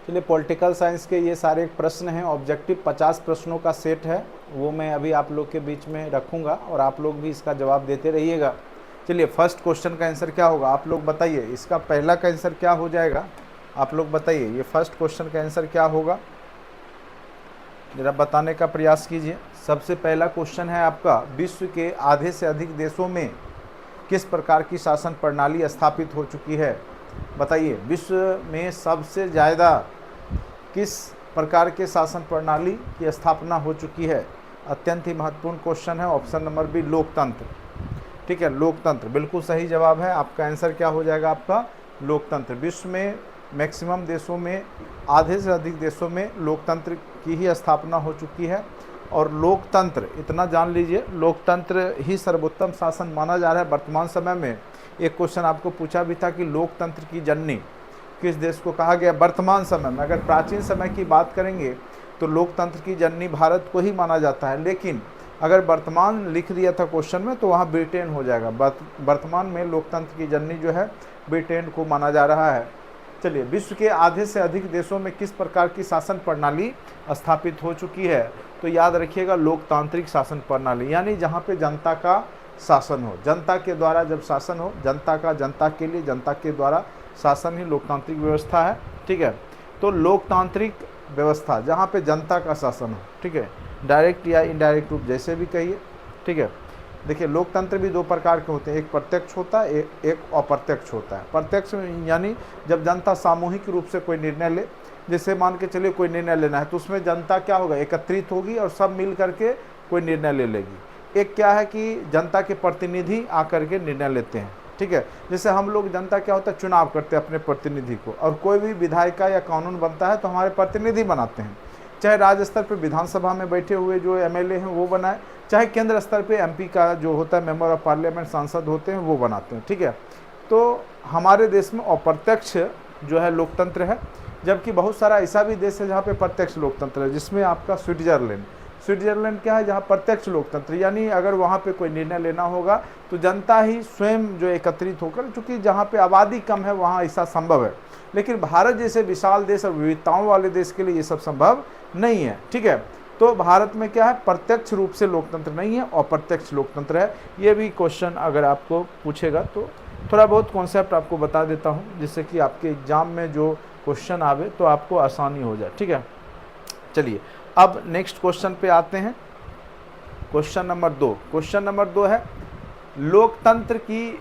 चलिए, political science के ये सारे प्रश्न हैं, ऑब्जेक्टिव 50 प्रश्नों का सेट है, वो मैं अभी आप लोग के बीच में रखूँगा और आप लोग भी इसका जवाब देते रहिएगा। चलिए, फर्स्ट क्वेश्चन का आंसर क्या होगा आप लोग बताइए, इसका पहला का आंसर क्या हो जाएगा आप लोग बताइए, ये फर्स्ट क्वेश्चन का आंसर क्या होगा, जरा बताने का प्रयास कीजिए। सबसे पहला क्वेश्चन है आपका, विश्व के आधे से अधिक देशों में किस प्रकार की शासन प्रणाली स्थापित हो चुकी है, बताइए। विश्व में सबसे ज़्यादा किस प्रकार के शासन प्रणाली की स्थापना हो चुकी है, अत्यंत ही महत्वपूर्ण क्वेश्चन है। ऑप्शन नंबर बी, लोकतंत्र। ठीक है, लोकतंत्र बिल्कुल सही जवाब है। आपका आंसर क्या हो जाएगा, आपका लोकतंत्र। विश्व में मैक्सिमम देशों में, आधे से अधिक देशों में लोकतंत्र की ही स्थापना हो चुकी है। और लोकतंत्र, इतना जान लीजिए, लोकतंत्र ही सर्वोत्तम शासन माना जा रहा है वर्तमान समय में। एक क्वेश्चन आपको पूछा भी था कि लोकतंत्र की जननी किस देश को कहा गया वर्तमान समय में। अगर प्राचीन समय की बात करेंगे तो लोकतंत्र की जननी भारत को ही माना जाता है, लेकिन अगर वर्तमान लिख दिया था क्वेश्चन में तो वहाँ ब्रिटेन हो जाएगा। वर्तमान में लोकतंत्र की जननी जो है ब्रिटेन को माना जा रहा है। चलिए, विश्व के आधे से अधिक देशों में किस प्रकार की शासन प्रणाली स्थापित हो चुकी है, तो याद रखिएगा लोकतांत्रिक शासन प्रणाली, यानी जहाँ पे जनता का शासन हो, जनता के द्वारा जब शासन हो, जनता का, जनता के लिए, जनता के द्वारा शासन ही लोकतांत्रिक व्यवस्था है। ठीक है, तो लोकतांत्रिक व्यवस्था जहाँ पे जनता का शासन हो, ठीक है, डायरेक्ट या इनडायरेक्ट रूप जैसे भी कहिए। ठीक है, देखिए लोकतंत्र भी दो प्रकार के होते हैं, एक प्रत्यक्ष होता है, एक अप्रत्यक्ष होता है। प्रत्यक्ष यानी जब जनता सामूहिक रूप से कोई निर्णय ले, जैसे मान के चलिए कोई निर्णय लेना है तो उसमें जनता क्या होगा, एकत्रित होगी और सब मिल करके कोई निर्णय ले लेगी। एक क्या है कि जनता के प्रतिनिधि आकर के निर्णय लेते हैं। ठीक है, जैसे हम लोग, जनता क्या होता है, चुनाव करते हैं अपने प्रतिनिधि को, और कोई भी विधायिका या कानून बनता है तो हमारे प्रतिनिधि बनाते हैं, चाहे राज्य स्तर पर विधानसभा में बैठे हुए जो एमएलए हैं वो बनाए, चाहे केंद्र स्तर पे एमपी का जो होता है मेंबर ऑफ पार्लियामेंट, सांसद होते हैं वो बनाते हैं। ठीक है, तो हमारे देश में अप्रत्यक्ष जो है लोकतंत्र है, जबकि बहुत सारा ऐसा भी देश है जहाँ पे प्रत्यक्ष लोकतंत्र है, जिसमें आपका स्विट्जरलैंड क्या है, जहाँ प्रत्यक्ष लोकतंत्र, यानी अगर वहाँ पे कोई निर्णय लेना होगा तो जनता ही स्वयं जो एकत्रित होकर, चूँकि जहाँ पे आबादी कम है वहाँ ऐसा संभव है, लेकिन भारत जैसे विशाल देश और विविधताओं वाले देश के लिए ये सब संभव नहीं है। ठीक है, तो भारत में क्या है, प्रत्यक्ष रूप से लोकतंत्र नहीं है, अप्रत्यक्ष लोकतंत्र है। ये भी क्वेश्चन अगर आपको पूछेगा तो थोड़ा बहुत कॉन्सेप्ट आपको बता देता हूँ, जिससे कि आपके एग्जाम में जो क्वेश्चन आवे तो आपको आसानी हो जाए। ठीक है, चलिए अब नेक्स्ट क्वेश्चन पे आते हैं। क्वेश्चन नंबर 2, क्वेश्चन नंबर 2 है, लोकतंत्र की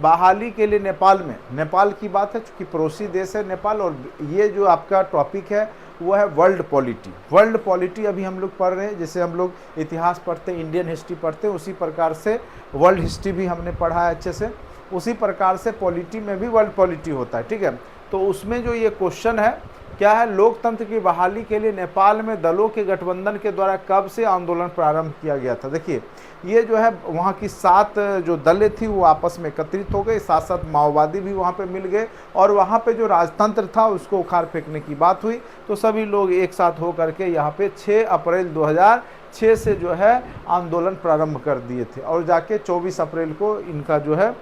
बहाली के लिए नेपाल में, नेपाल की बात है चूँकि पड़ोसी देश है नेपाल, और ये जो आपका टॉपिक है वो है वर्ल्ड पॉलिटी। वर्ल्ड पॉलिटी अभी हम लोग पढ़ रहे हैं, जैसे हम लोग इतिहास पढ़ते हैं, इंडियन हिस्ट्री पढ़ते हैं, उसी प्रकार से वर्ल्ड हिस्ट्री भी हमने पढ़ा है अच्छे से, उसी प्रकार से पॉलिटी में भी वर्ल्ड पॉलिटी होता है। ठीक है, तो उसमें जो ये क्वेश्चन है क्या है, लोकतंत्र की बहाली के लिए नेपाल में दलों के गठबंधन के द्वारा कब से आंदोलन प्रारंभ किया गया था। देखिए ये जो है वहाँ की 7 जो दलें थी वो आपस में एकत्रित हो गई, साथ साथ माओवादी भी वहाँ पे मिल गए, और वहाँ पे जो राजतंत्र था उसको उखाड़ फेंकने की बात हुई, तो सभी लोग एक साथ हो करके यहाँ पे 6 अप्रैल 2006 से जो है आंदोलन प्रारंभ कर दिए थे, और जाके 24 अप्रैल को इनका जो है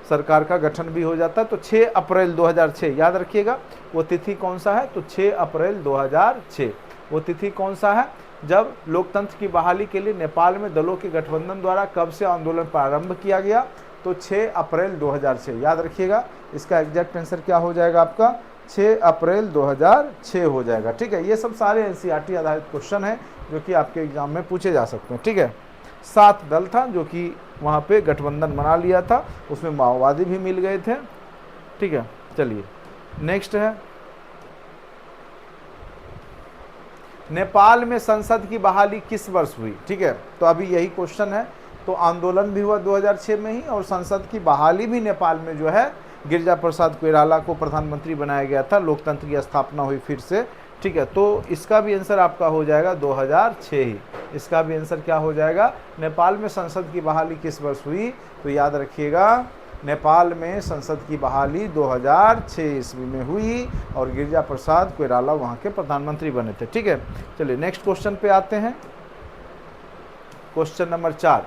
सरकार का गठन भी हो जाता है। तो 6 अप्रैल 2006 याद रखिएगा, वो तिथि कौन सा है, तो 6 अप्रैल 2006 वो तिथि कौन सा है, जब लोकतंत्र की बहाली के लिए नेपाल में दलों के गठबंधन द्वारा कब से आंदोलन प्रारंभ किया गया, तो 6 अप्रैल 2006 याद रखिएगा। इसका एग्जैक्ट आंसर क्या हो जाएगा आपका, 6 अप्रैल 2006 हो जाएगा। ठीक है, ये सब सारे एनसीईआरटी आधारित क्वेश्चन है जो कि आपके एग्जाम में पूछे जा सकते हैं। ठीक है, 7 दल था जो कि वहाँ पे गठबंधन बना लिया था, उसमें माओवादी भी मिल गए थे। ठीक है, चलिए नेक्स्ट है, नेपाल में संसद की बहाली किस वर्ष हुई। ठीक है, तो अभी यही क्वेश्चन है, तो आंदोलन भी हुआ 2006 में ही, और संसद की बहाली भी नेपाल में जो है गिरिजा प्रसाद कोइराला को प्रधानमंत्री बनाया गया था, लोकतंत्र की स्थापना हुई फिर से। ठीक है, तो इसका भी आंसर आपका हो जाएगा 2006 ही, इसका भी आंसर क्या हो जाएगा, नेपाल में संसद की बहाली किस वर्ष हुई, तो याद रखिएगा नेपाल में संसद की बहाली 2006 ईस्वी में हुई, और गिरिजा प्रसाद कोइराला वहाँ के प्रधानमंत्री बने थे। ठीक है, चलिए नेक्स्ट क्वेश्चन पे आते हैं। क्वेश्चन नंबर 4,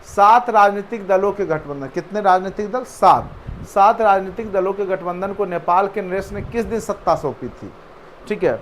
7 राजनीतिक दलों के गठबंधन, कितने राजनीतिक दल, 7 राजनीतिक दलों के गठबंधन को नेपाल के कांग्रेस ने किस दिन सत्ता सौंपी थी। ठीक है।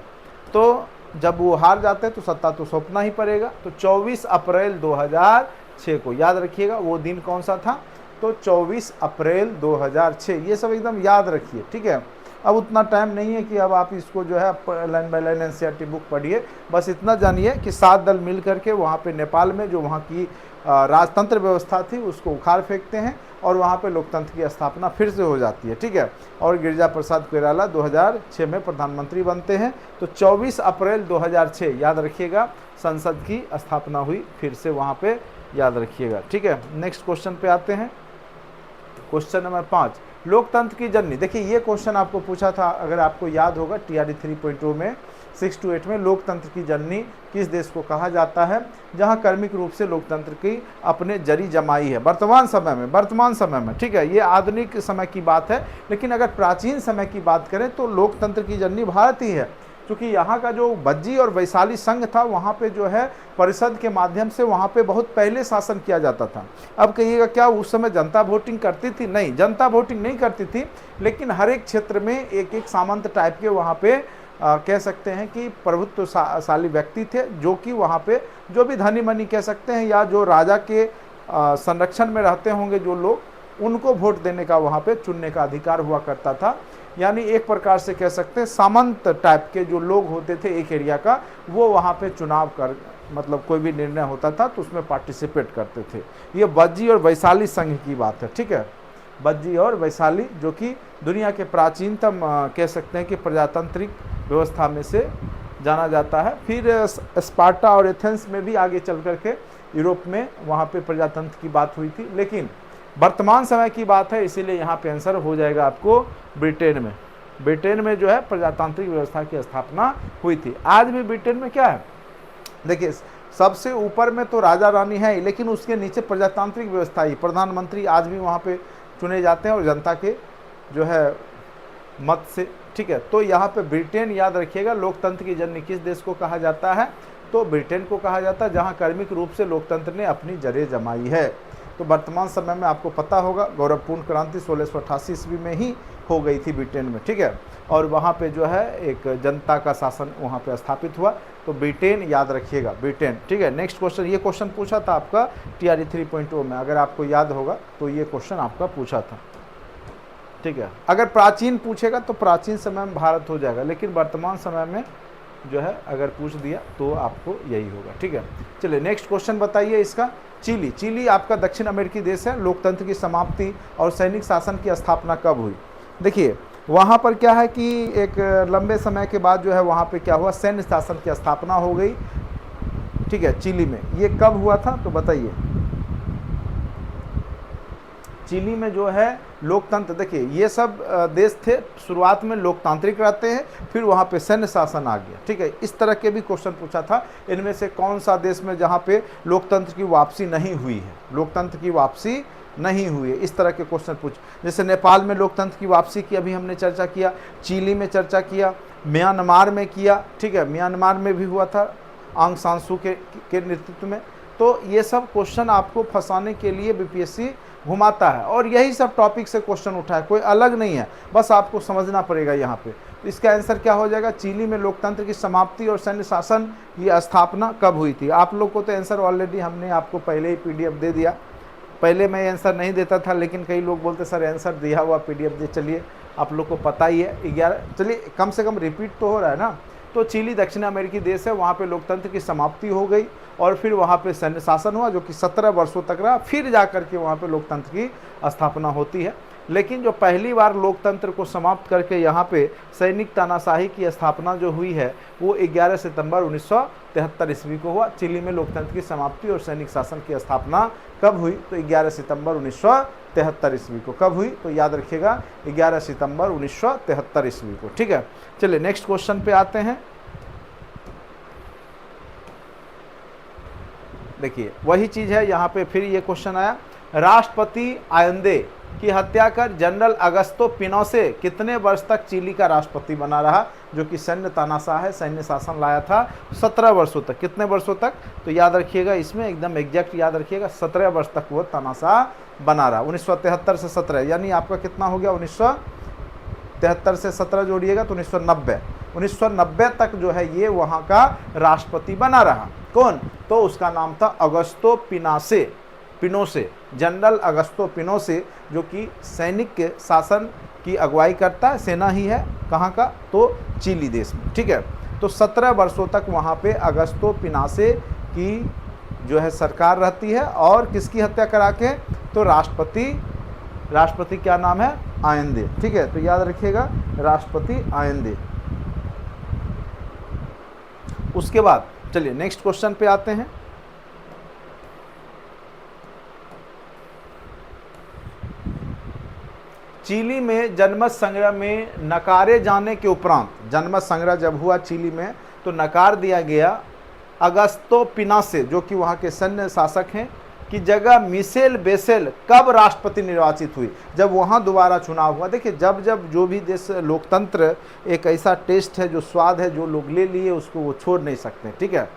तो जब वो हार जाते हैं तो सत्ता तो सौंपना ही पड़ेगा। तो 24 अप्रैल 2006 को याद रखिएगा वो दिन कौन सा था, तो 24 अप्रैल 2006, ये सब एकदम याद रखिए, ठीक है। अब उतना टाइम नहीं है कि अब आप इसको जो है line by line NCERT book पढ़िए, बस इतना जानिए कि 7 दल मिल करके वहाँ पे नेपाल में जो वहाँ की राजतंत्र व्यवस्था थी उसको उखाड़ फेंकते हैं और वहाँ पे लोकतंत्र की स्थापना फिर से हो जाती है, ठीक है। और गिरिजा प्रसाद कोइराला 2006 में प्रधानमंत्री बनते हैं। तो 24 अप्रैल 2006 याद रखिएगा संसद की स्थापना हुई फिर से वहाँ पे, याद रखिएगा, ठीक है। नेक्स्ट क्वेश्चन पे आते हैं, क्वेश्चन नंबर 5, लोकतंत्र की जननी। देखिए ये क्वेश्चन आपको पूछा था, अगर आपको याद होगा TRD 3.0 में 6 to 8 में, लोकतंत्र की जननी किस देश को कहा जाता है जहां कर्मिक रूप से लोकतंत्र की अपने जरी जमाई है वर्तमान समय में, ठीक है। ये आधुनिक समय की बात है, लेकिन अगर प्राचीन समय की बात करें तो लोकतंत्र की जननी भारत ही है, क्योंकि यहाँ का जो बज्जी और वैशाली संघ था वहाँ पे जो है परिषद के माध्यम से वहाँ पे बहुत पहले शासन किया जाता था। अब कहिएगा क्या उस समय जनता वोटिंग करती थी? नहीं, जनता वोटिंग नहीं करती थी, लेकिन हर एक क्षेत्र में एक एक सामंत टाइप के वहाँ पे कह सकते हैं कि प्रभुत्वशाली व्यक्ति थे, जो कि वहाँ पे जो भी धनी मनी कह सकते हैं या जो राजा के संरक्षण में रहते होंगे जो लोग, उनको वोट देने का वहाँ पे चुनने का अधिकार हुआ करता था। यानी एक प्रकार से कह सकते हैं सामंत टाइप के जो लोग होते थे एक एरिया का, वो वहाँ पे चुनाव कर मतलब कोई भी निर्णय होता था तो उसमें पार्टिसिपेट करते थे। ये बज्जी और वैशाली संघ की बात है, ठीक है। बज्जी और वैशाली जो कि दुनिया के प्राचीनतम कह सकते हैं कि प्रजातांत्रिक व्यवस्था में से जाना जाता है। फिर स्पार्टा और एथेंस में भी आगे चल करके यूरोप में वहाँ पे प्रजातंत्र की बात हुई थी, लेकिन वर्तमान समय की बात है, इसीलिए यहाँ पे आंसर हो जाएगा आपको ब्रिटेन में जो है प्रजातांत्रिक व्यवस्था की स्थापना हुई थी। आज भी ब्रिटेन में क्या है, देखिए सबसे ऊपर में तो राजा रानी है, लेकिन उसके नीचे प्रजातांत्रिक व्यवस्था ही, प्रधानमंत्री आज भी वहाँ पे चुने जाते हैं और जनता के जो है मत से, ठीक है। तो यहाँ पे ब्रिटेन याद रखिएगा, लोकतंत्र की जननी किस देश को कहा जाता है, तो ब्रिटेन को कहा जाता है, जहाँ कार्मिक रूप से लोकतंत्र ने अपनी जड़ें जमाई है। तो वर्तमान समय में आपको पता होगा गौरवपूर्ण क्रांति 1688 ईस्वी में ही हो गई थी ब्रिटेन में, ठीक है। और वहाँ पे जो है एक जनता का शासन वहाँ पे स्थापित हुआ। तो ब्रिटेन याद रखिएगा, ब्रिटेन, ठीक है। नेक्स्ट क्वेश्चन, ये क्वेश्चन पूछा था आपका TRD 3.0 में, अगर आपको याद होगा तो ये क्वेश्चन आपका पूछा था, ठीक है। अगर प्राचीन पूछेगा तो प्राचीन समय में भारत हो जाएगा, लेकिन वर्तमान समय में जो है अगर पूछ दिया तो आपको यही होगा, ठीक है। चलिए नेक्स्ट क्वेश्चन बताइए इसका। चिली आपका दक्षिण अमेरिकी देश है। लोकतंत्र की समाप्ति और सैनिक शासन की स्थापना कब हुई? देखिए वहाँ पर क्या है कि एक लंबे समय के बाद जो है वहाँ पे क्या हुआ, सैन्य शासन की स्थापना हो गई, ठीक है, चिली में। ये कब हुआ था तो बताइए। चिली में जो है लोकतंत्र, देखिए ये सब देश थे शुरुआत में लोकतांत्रिक रहते हैं, फिर वहाँ पे सैन्य शासन आ गया, ठीक है। इस तरह के भी क्वेश्चन पूछा था, इनमें से कौन सा देश में जहाँ पे लोकतंत्र की वापसी नहीं हुई है, लोकतंत्र की वापसी नहीं हुई है, इस तरह के क्वेश्चन पूछ। जैसे नेपाल में लोकतंत्र की वापसी की अभी हमने चर्चा किया, चिली में चर्चा किया, म्यांमार में किया, ठीक है, म्यांमार में भी हुआ था आंग सान सू के नेतृत्व में। तो ये सब क्वेश्चन आपको फंसाने के लिए BPSC घुमाता है, और यही सब टॉपिक से क्वेश्चन उठा है, कोई अलग नहीं है, बस आपको समझना पड़ेगा यहाँ पे। तो इसका आंसर क्या हो जाएगा, चिली में लोकतंत्र की समाप्ति और सैन्य शासन की स्थापना कब हुई थी? आप लोग को तो आंसर ऑलरेडी हमने आपको पहले ही PDF दे दिया। पहले मैं आंसर नहीं देता था, लेकिन कई लोग बोलते सर आंसर दिया हुआ PDF दे। चलिए आप लोग को पता ही है 11, चलिए कम से कम रिपीट तो हो रहा है ना। तो चिली दक्षिण अमेरिकी देश है, वहाँ पे लोकतंत्र की समाप्ति हो गई और फिर वहाँ पे सैन्य शासन हुआ जो कि 17 वर्षों तक रहा, फिर जा कर के वहाँ पे लोकतंत्र की स्थापना होती है। लेकिन जो पहली बार लोकतंत्र को समाप्त करके यहाँ पे सैनिक तानाशाही की स्थापना जो हुई है वो 11 सितंबर 1973 ईस्वी को हुआ। चिली में लोकतंत्र की समाप्ति और सैनिक शासन की स्थापना कब हुई? तो 11 सितंबर 1973 ईस्वी को। कब हुई? तो याद रखिएगा 11 सितंबर 1973 ईस्वी को, ठीक है। चलिए नेक्स्ट क्वेश्चन पे आते हैं। देखिए वही चीज़ है, यहाँ पे फिर ये क्वेश्चन आया, राष्ट्रपति आयंदे की हत्या कर जनरल अगस्तो पिनोसे कितने वर्ष तक चिली का राष्ट्रपति बना रहा, जो कि सैन्य तानाशाह है, सैन्य शासन लाया था 17 वर्षों तक। कितने वर्षों तक? तो याद रखिएगा, इसमें एकदम एग्जैक्ट याद रखिएगा, 17 वर्ष तक वो तानाशाह बना रहा। 1973 से 17 यानी आपका कितना हो गया, 1973 से 17 जोड़िएगा तो 1990। 1990 तक जो है ये वहाँ का राष्ट्रपति बना रहा। कौन? तो उसका नाम था अगस्तो पिनोसे, जनरल अगस्तो पिनोसे, जो कि सैनिक के शासन की अगुवाई करता है, सेना ही है। कहाँ का? तो चिली देश में। ठीक है, तो 17 वर्षों तक वहाँ पे अगस्तो पिनोसे की जो है सरकार रहती है। और किसकी हत्या करा के? तो राष्ट्रपति क्या नाम है? आयंदे। ठीक है, तो याद रखिएगा राष्ट्रपति आयंदे। उसके बाद चलिए नेक्स्ट क्वेश्चन पे आते हैं। चिली में जनमत संग्रह में नकारे जाने के उपरांत, जनमत संग्रह जब हुआ चिली में तो नकार दिया गया अगस्तो पिनोसे, जो कि वहाँ के सैन्य शासक हैं, की जगह मिशेल बेसेल कब राष्ट्रपति निर्वाचित हुई? जब वहाँ दोबारा चुनाव हुआ। देखिए, जब जो भी देश, लोकतंत्र एक ऐसा टेस्ट है, जो स्वाद है, जो लोग ले लिए उसको वो छोड़ नहीं सकते। ठीक है,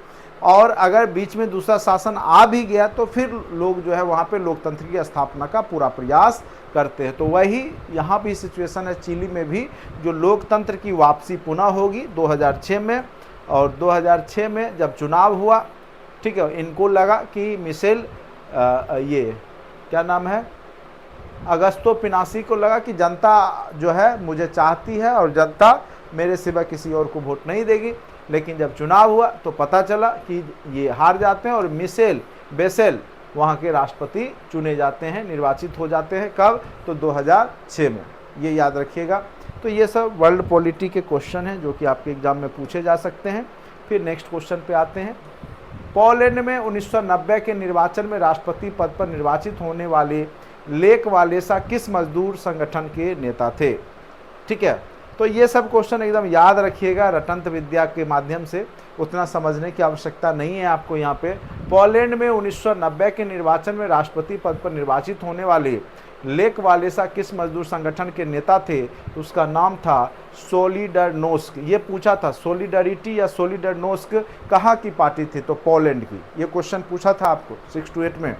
और अगर बीच में दूसरा शासन आ भी गया तो फिर लोग जो है वहाँ पे लोकतंत्र की स्थापना का पूरा प्रयास करते हैं। तो वही यहाँ भी सिचुएशन है चिली में भी, जो लोकतंत्र की वापसी पुनः होगी 2006 में। और 2006 में जब चुनाव हुआ, ठीक है, इनको लगा कि मिशेल ये क्या नाम है, अगस्तो पिनोसे को लगा कि जनता जो है मुझे चाहती है और जनता मेरे सिवा किसी और को वोट नहीं देगी। लेकिन जब चुनाव हुआ तो पता चला कि ये हार जाते हैं और मिशेल बेसेल वहाँ के राष्ट्रपति चुने जाते हैं, निर्वाचित हो जाते हैं। कब? तो 2006 में। ये याद रखिएगा। तो ये सब वर्ल्ड पॉलिटी के क्वेश्चन हैं जो कि आपके एग्जाम में पूछे जा सकते हैं। फिर नेक्स्ट क्वेश्चन पे आते हैं। पोलैंड में 1990 के निर्वाचन में राष्ट्रपति पद पर निर्वाचित होने वाले लेक वालेसा किस मजदूर संगठन के नेता थे? ठीक है, तो ये सब क्वेश्चन एकदम याद रखिएगा रटंत विद्या के माध्यम से, उतना समझने की आवश्यकता नहीं है आपको। यहाँ पे पोलैंड में 1990 के निर्वाचन में राष्ट्रपति पद पर निर्वाचित होने वाले लेक वालेसा किस मजदूर संगठन के नेता थे? उसका नाम था सोलिडरनोस्क। ये पूछा था सोलिडरिटी या सोलिडरनोस्क कहाँ की पार्टी थी? तो पोलैंड की। ये क्वेश्चन पूछा था आपको 6 to 8 में।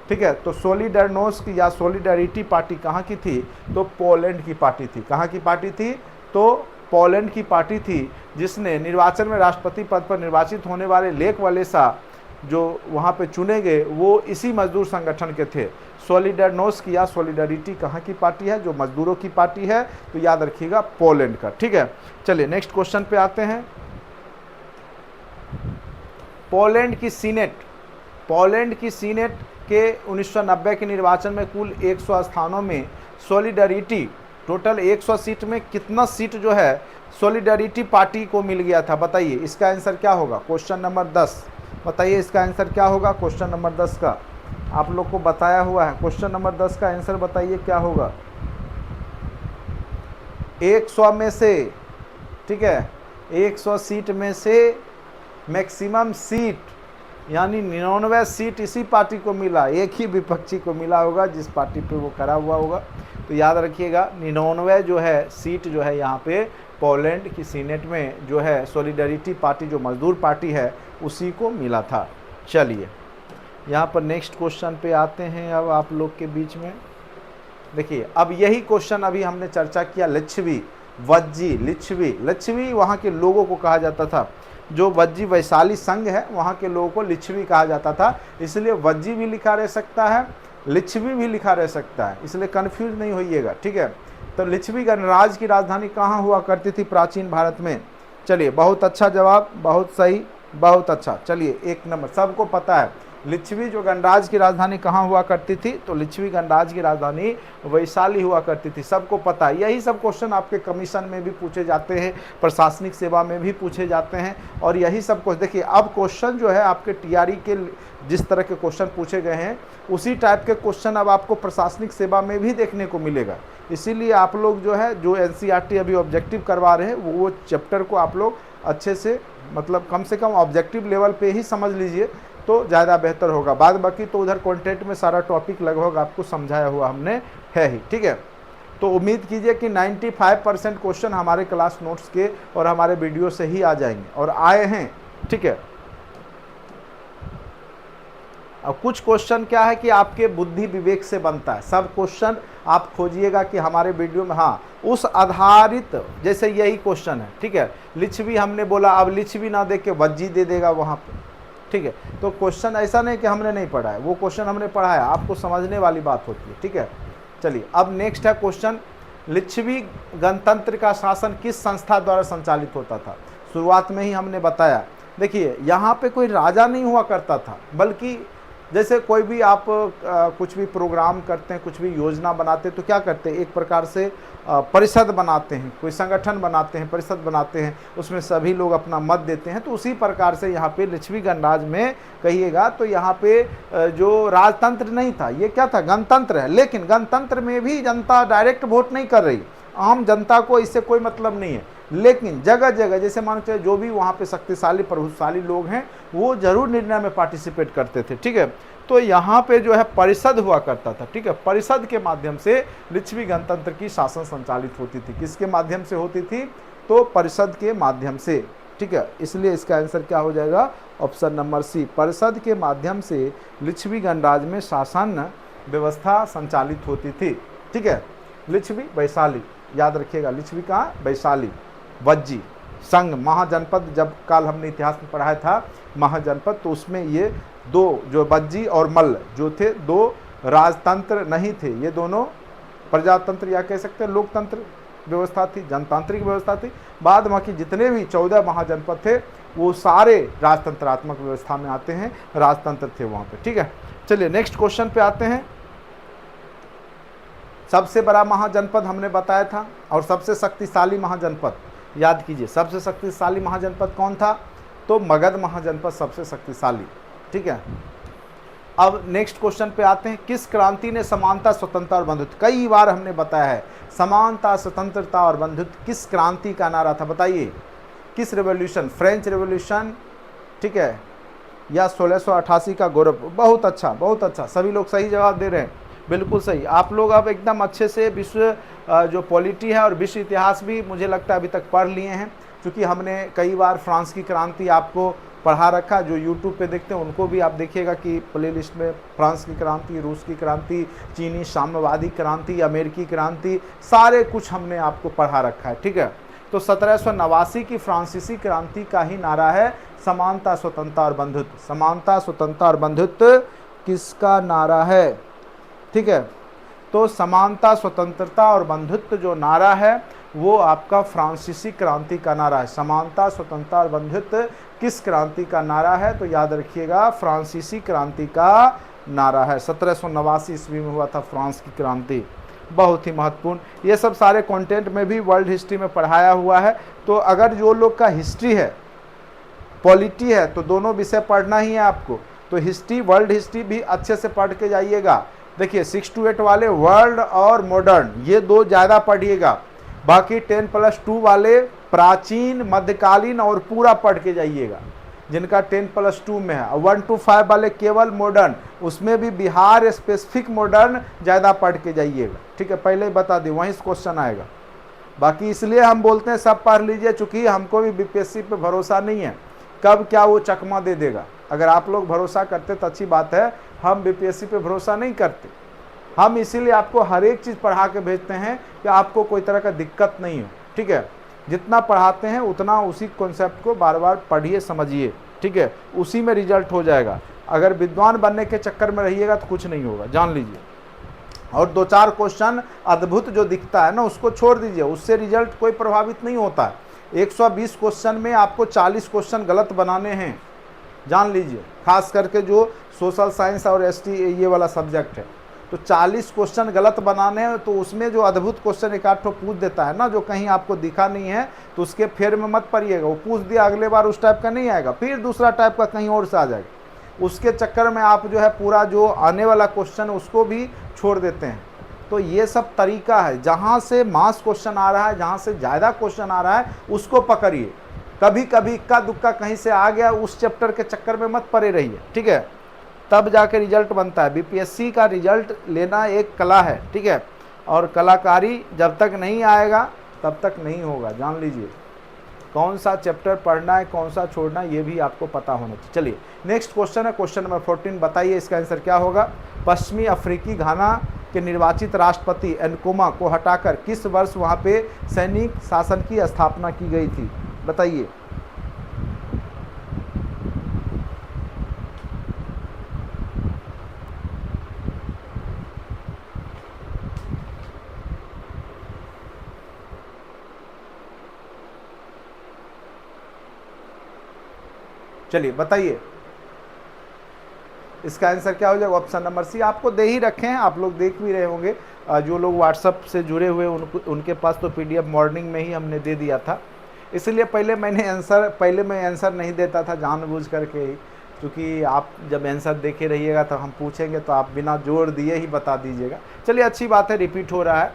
ठीक है, तो सोलिडरनोस्क या सोलिडरिटी पार्टी कहाँ की थी? तो पोलैंड की पार्टी थी। कहाँ की पार्टी थी? तो पोलैंड की पार्टी थी, जिसने निर्वाचन में राष्ट्रपति पद पर निर्वाचित होने वाले लेक वालेसा जो वहाँ पे चुने गए वो इसी मजदूर संगठन के थे। सोलिडरनोस्क या सोलिडरिटी कहाँ की पार्टी है? जो मजदूरों की पार्टी है। तो याद रखिएगा पोलैंड का। ठीक है, चलिए नेक्स्ट क्वेश्चन पे आते हैं। पोलैंड की सीनेट के 1990 के निर्वाचन में कुल 100 स्थानों में सोलिडरिटी, टोटल 100 सीट में कितना सीट जो है सोलिडरिटी पार्टी को मिल गया था? बताइए, इसका आंसर क्या होगा? क्वेश्चन नंबर 10 बताइए, इसका आंसर क्या होगा? क्वेश्चन नंबर 10 का आप लोग को बताया हुआ है। क्वेश्चन नंबर 10 का आंसर बताइए क्या होगा? 100 में से, ठीक है, 100 सीट में से मैक्सिमम सीट यानी 99 सीट इसी पार्टी को मिला। एक ही विपक्षी को मिला होगा जिस पार्टी पे वो खड़ा हुआ होगा। तो याद रखिएगा 99 जो है सीट जो है यहाँ पे पोलैंड की सीनेट में जो है सोलिडरिटी पार्टी, जो मजदूर पार्टी है, उसी को मिला था। चलिए यहाँ पर नेक्स्ट क्वेश्चन पे आते हैं। अब आप लोग के बीच में देखिए, अब यही क्वेश्चन अभी हमने चर्चा किया। लिच्छवी, वज्जी, लिच्छवी वहाँ के लोगों को कहा जाता था। जो वज्जी वैशाली संघ है वहाँ के लोगों को लिच्छवी कहा जाता था। इसलिए वज्जी भी लिखा रह सकता है, लिच्छवी भी लिखा रह सकता है, इसलिए कन्फ्यूज नहीं होइएगा। ठीक है, तो लिच्छवी गणराज्य की राजधानी कहाँ हुआ करती थी प्राचीन भारत में? चलिए, बहुत अच्छा जवाब, बहुत सही, बहुत अच्छा। चलिए 1 नंबर, सबको पता है लिच्छवी जो गणराज्य की राजधानी कहाँ हुआ करती थी? तो लिच्छवी गणराज्य की राजधानी वैशाली हुआ करती थी, सबको पता है। यही सब क्वेश्चन आपके कमीशन में भी पूछे जाते हैं, प्रशासनिक सेवा में भी पूछे जाते हैं। और यही सब कुछ देखिए, अब क्वेश्चन जो है आपके टीआरई के जिस तरह के क्वेश्चन पूछे गए हैं उसी टाइप के क्वेश्चन अब आपको प्रशासनिक सेवा में भी देखने को मिलेगा। इसीलिए आप लोग जो है, जो एनसीईआरटी अभी ऑब्जेक्टिव करवा रहे हैं, वो चैप्टर को आप लोग अच्छे से, मतलब कम से कम ऑब्जेक्टिव लेवल पे ही समझ लीजिए तो ज़्यादा बेहतर होगा। बाद बाकी तो उधर कंटेंट में सारा टॉपिक लगभग आपको समझाया हुआ हमने है ही। ठीक है, तो उम्मीद कीजिए कि 95% क्वेश्चन हमारे क्लास नोट्स के और हमारे वीडियो से ही आ जाएंगे और आए हैं। ठीक है, और कुछ क्वेश्चन क्या है कि आपके बुद्धि विवेक से बनता है। सब क्वेश्चन आप खोजिएगा कि हमारे वीडियो में, हाँ, उस आधारित, जैसे यही क्वेश्चन है, ठीक है, लिच्छवी हमने बोला, अब लिच्छवी ना दे के वज्जी दे देगा वहाँ पे, ठीक है। तो क्वेश्चन ऐसा नहीं कि हमने नहीं पढ़ा है, वो क्वेश्चन हमने पढ़ा है, आपको समझने वाली बात होती है, ठीक है। चलिए अब नेक्स्ट है क्वेश्चन, लिच्छवी गणतंत्र का शासन किस संस्था द्वारा संचालित होता था? शुरुआत में ही हमने बताया, देखिए यहाँ पे कोई राजा नहीं हुआ करता था, बल्कि जैसे कोई भी आप कुछ भी प्रोग्राम करते हैं, कुछ भी योजना बनाते हैं, तो क्या करते हैं, एक प्रकार से परिषद बनाते हैं, कोई संगठन बनाते हैं, परिषद बनाते हैं, उसमें सभी लोग अपना मत देते हैं। तो उसी प्रकार से यहाँ पे लिच्छवी गणराज्य में कहिएगा तो यहाँ पे जो राजतंत्र नहीं था, ये क्या था, गणतंत्र है। लेकिन गणतंत्र में भी जनता डायरेक्ट वोट नहीं कर रही, आम जनता को इससे कोई मतलब नहीं है। लेकिन जगह जगह जैसे मान के जो भी वहाँ पे शक्तिशाली प्रभुशाली लोग हैं वो जरूर निर्णय में पार्टिसिपेट करते थे, ठीक है। तो यहाँ पे जो है परिषद हुआ करता था, ठीक है। परिषद के माध्यम से लिच्छवी गणतंत्र की शासन संचालित होती थी। किसके माध्यम से होती थी? तो परिषद के माध्यम से, ठीक है। इसलिए इसका आंसर क्या हो जाएगा? ऑप्शन नंबर सी, परिषद के माध्यम से लिच्छवी गणराज्य में शासन व्यवस्था संचालित होती थी, ठीक है। लिच्छवी वैशाली याद रखिएगा, लिच्छवी कहाँ? वैशाली, वज्जी, संघ, महाजनपद, जब काल हमने इतिहास में पढ़ाया था महाजनपद, तो उसमें ये दो जो वज्जी और मल्ल जो थे, दो राजतंत्र नहीं थे, ये दोनों प्रजातंत्र या कह सकते हैं लोकतंत्र व्यवस्था थी, जनतांत्रिक व्यवस्था थी। बाद में की जितने भी 14 महाजनपद थे वो सारे राजतंत्रात्मक व्यवस्था में आते हैं, राजतंत्र थे वहाँ पे, ठीक है। चलिए नेक्स्ट क्वेश्चन पे आते हैं। सबसे बड़ा महाजनपद हमने बताया था और सबसे शक्तिशाली महाजनपद याद कीजिए, सबसे शक्तिशाली महाजनपद कौन था? तो मगध महाजनपद सबसे शक्तिशाली, ठीक है। अब नेक्स्ट क्वेश्चन पे आते हैं, किस क्रांति ने समानता, स्वतंत्रता और बंधुत्व, कई बार हमने बताया है, समानता, स्वतंत्रता और बंधुत्व किस क्रांति का नारा था? बताइए किस रेवोल्यूशन? फ्रेंच रेवोल्यूशन, ठीक है, या 1688 का गौरव? बहुत अच्छा, बहुत अच्छा, सभी लोग सही जवाब दे रहे हैं, बिल्कुल सही। आप लोग अब एकदम अच्छे से विश्व जो पॉलिटी है और विश्व इतिहास भी मुझे लगता है अभी तक पढ़ लिए हैं, क्योंकि हमने कई बार फ्रांस की क्रांति आपको पढ़ा रखा। जो यूट्यूब पे देखते हैं उनको भी आप देखिएगा कि प्लेलिस्ट में फ्रांस की क्रांति, रूस की क्रांति, चीनी साम्यवादी क्रांति, अमेरिकी क्रांति, सारे कुछ हमने आपको पढ़ा रखा है, ठीक है। तो 1789 की फ्रांसीसी क्रांति का ही नारा है समानता, स्वतंत्रता और बंधुत्व। समानता, स्वतंत्रता और बंधुत्व किसका नारा है? ठीक है, तो समानता, स्वतंत्रता और बंधुत्व जो नारा है वो आपका फ्रांसीसी क्रांति का नारा है। समानता, स्वतंत्रता और बंधुत्व किस क्रांति का नारा है? तो याद रखिएगा फ्रांसीसी क्रांति का नारा है। 1789 ईस्वी में हुआ था फ्रांस की क्रांति, बहुत ही महत्वपूर्ण। ये सब सारे कंटेंट में भी वर्ल्ड हिस्ट्री में पढ़ाया हुआ है। तो अगर जो लोग का हिस्ट्री है, पॉलिटी है, तो दोनों विषय पढ़ना ही है आपको। तो हिस्ट्री, वर्ल्ड हिस्ट्री भी अच्छे से पढ़ के जाइएगा। देखिए 6 to 8 वाले वर्ल्ड और मॉडर्न, ये दो ज़्यादा पढ़िएगा। बाकी 10+2 वाले प्राचीन, मध्यकालीन और पूरा पढ़ के जाइएगा, जिनका 10+2 में है। 1 to 5 वाले केवल मॉडर्न, उसमें भी बिहार स्पेसिफिक मॉडर्न ज़्यादा पढ़ के जाइएगा, ठीक है। पहले ही बता दी, वहीं से क्वेश्चन आएगा। बाकी इसलिए हम बोलते हैं सब पढ़ लीजिए, चूँकि हमको भी बीपीएससी पे भरोसा नहीं है कब क्या वो चकमा दे देगा। अगर आप लोग भरोसा करते तो अच्छी बात है, हम बीपीएससी पे भरोसा नहीं करते। हम इसीलिए आपको हर एक चीज़ पढ़ा के भेजते हैं कि आपको कोई तरह का दिक्कत नहीं हो, ठीक है। जितना पढ़ाते हैं उतना उसी कॉन्सेप्ट को बार बार पढ़िए, समझिए, ठीक है, उसी में रिजल्ट हो जाएगा। अगर विद्वान बनने के चक्कर में रहिएगा तो कुछ नहीं होगा, जान लीजिए। और 2-4 क्वेश्चन अद्भुत जो दिखता है ना, उसको छोड़ दीजिए, उससे रिजल्ट कोई प्रभावित नहीं होता है। 120 क्वेश्चन में आपको 40 क्वेश्चन गलत बनाने हैं, जान लीजिए। खास करके जो सोशल साइंस और एसटी ये वाला सब्जेक्ट है, तो 40 क्वेश्चन गलत बनाने हैं। तो उसमें जो अद्भुत क्वेश्चन एक आध ठो पूछ देता है ना, जो कहीं आपको दिखा नहीं है, तो उसके फेर में मत पड़िएगा। वो पूछ दिया, अगले बार उस टाइप का नहीं आएगा, फिर दूसरा टाइप का कहीं और से आ जाएगा। उसके चक्कर में आप जो है पूरा जो आने वाला क्वेश्चन उसको भी छोड़ देते हैं। तो ये सब तरीका है, जहाँ से मास क्वेश्चन आ रहा है, जहाँ से ज़्यादा क्वेश्चन आ रहा है, उसको पकड़िए। कभी कभी इक्का दुक्का कहीं से आ गया, उस चैप्टर के चक्कर में मत पड़े रहिए, ठीक है। तब जाके रिजल्ट बनता है। बीपीएससी का रिजल्ट लेना एक कला है, ठीक है, और कलाकारी जब तक नहीं आएगा तब तक नहीं होगा, जान लीजिए। कौन सा चैप्टर पढ़ना है, कौन सा छोड़ना है, ये भी आपको पता होना चाहिए। चलिए नेक्स्ट क्वेश्चन है, क्वेश्चन नंबर 14, बताइए इसका आंसर क्या होगा। पश्चिमी अफ्रीकी घाना के निर्वाचित राष्ट्रपति एनकोमा को हटाकर किस वर्ष वहाँ पे सैनिक शासन की स्थापना की गई थी, बताइए। चलिए बताइए इसका आंसर क्या हो जाएगा। ऑप्शन नंबर सी आपको दे ही रखे हैं, आप लोग देख भी रहे होंगे। जो लोग व्हाट्सएप से जुड़े हुए उनके पास तो पीडीएफ मॉर्निंग में ही हमने दे दिया था, इसलिए पहले मैं आंसर नहीं देता था जानबूझ करके ही, क्योंकि आप जब आंसर देखे रहिएगा तो हम पूछेंगे तो आप बिना जोर दिए ही बता दीजिएगा। चलिए अच्छी बात है, रिपीट हो रहा है।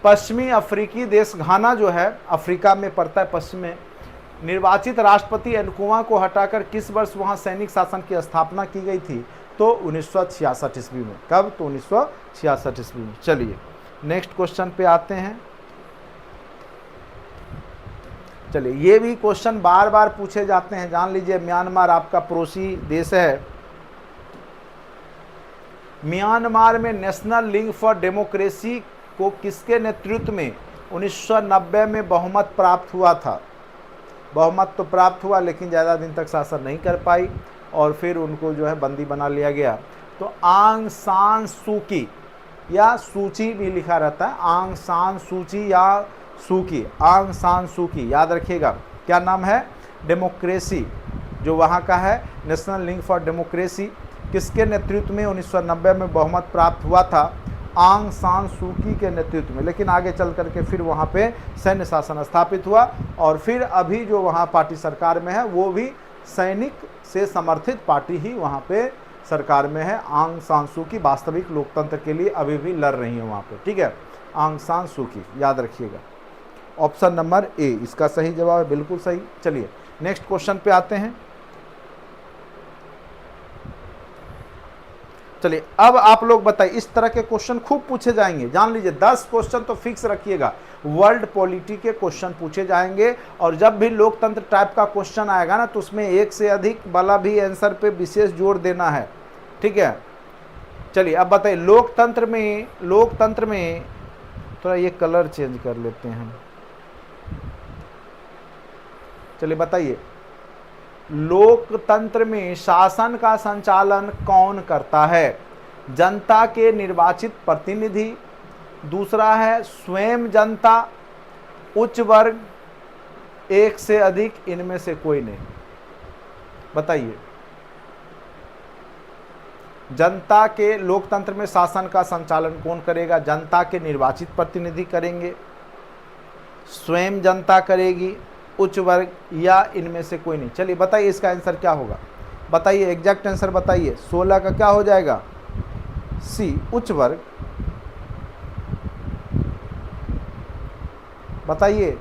पश्चिमी अफ्रीकी देश घाना जो है अफ्रीका में पड़ता है पश्चिम में, निर्वाचित राष्ट्रपति एनकोमा को हटाकर किस वर्ष वहाँ सैनिक शासन की स्थापना की गई थी, तो 1966 ईस्वी में। कब, तो 1966 ईस्वी में। चलिए नेक्स्ट क्वेश्चन पे आते हैं। चलिए ये भी क्वेश्चन बार बार पूछे जाते हैं, जान लीजिए। म्यांमार आपका पड़ोसी देश है। म्यांमार में नेशनल लीग फॉर डेमोक्रेसी को किसके नेतृत्व में 1990 में बहुमत प्राप्त हुआ था। बहुमत तो प्राप्त हुआ लेकिन ज़्यादा दिन तक शासन नहीं कर पाई और फिर उनको जो है बंदी बना लिया गया। तो आंग सान सूकी या सूची भी लिखा रहता है, आंग सान सूची या सूकी, आंग सान सूकी, याद रखिएगा। क्या नाम है, डेमोक्रेसी जो वहाँ का है, नेशनल लीग फॉर डेमोक्रेसी, किसके नेतृत्व में 1990 में बहुमत प्राप्त हुआ था, आंग सान सूकी के नेतृत्व में। लेकिन आगे चल करके फिर वहाँ पे सैन्य शासन स्थापित हुआ और फिर अभी जो वहाँ पार्टी सरकार में है वो भी सैनिक से समर्थित पार्टी ही वहाँ पे सरकार में है। आंग सान सूकी वास्तविक लोकतंत्र के लिए अभी भी लड़ रही है वहाँ पे, ठीक है, आंग सान सूकी, याद रखिएगा। ऑप्शन नंबर ए इसका सही जवाब है, बिल्कुल सही। चलिए नेक्स्ट क्वेश्चन पे आते हैं। चलिए अब आप लोग बताइए, इस तरह के क्वेश्चन खूब पूछे जाएंगे, जान लीजिए 10 क्वेश्चन तो फिक्स रखिएगा, वर्ल्ड पॉलिटी के क्वेश्चन पूछे जाएंगे। और जब भी लोकतंत्र टाइप का क्वेश्चन आएगा ना, तो उसमें एक से अधिक वाला भी आंसर पे विशेष जोर देना है, ठीक है। चलिए अब बताइए, लोकतंत्र में थोड़ा ये कलर चेंज कर लेते हैं। चलिए बताइए, लोकतंत्र में शासन का संचालन कौन करता है, जनता के निर्वाचित प्रतिनिधि, दूसरा है स्वयं जनता, उच्च वर्ग, एक से अधिक, इनमें से कोई नहीं। बताइए, जनता के लोकतंत्र में शासन का संचालन कौन करेगा, जनता के निर्वाचित प्रतिनिधि करेंगे, स्वयं जनता करेगी, उच्च वर्ग, या इनमें से कोई नहीं। चलिए बताइए इसका आंसर क्या होगा, बताइए एग्जैक्ट आंसर बताइए। 16 का क्या हो जाएगा, सी उच्च वर्ग। बताइए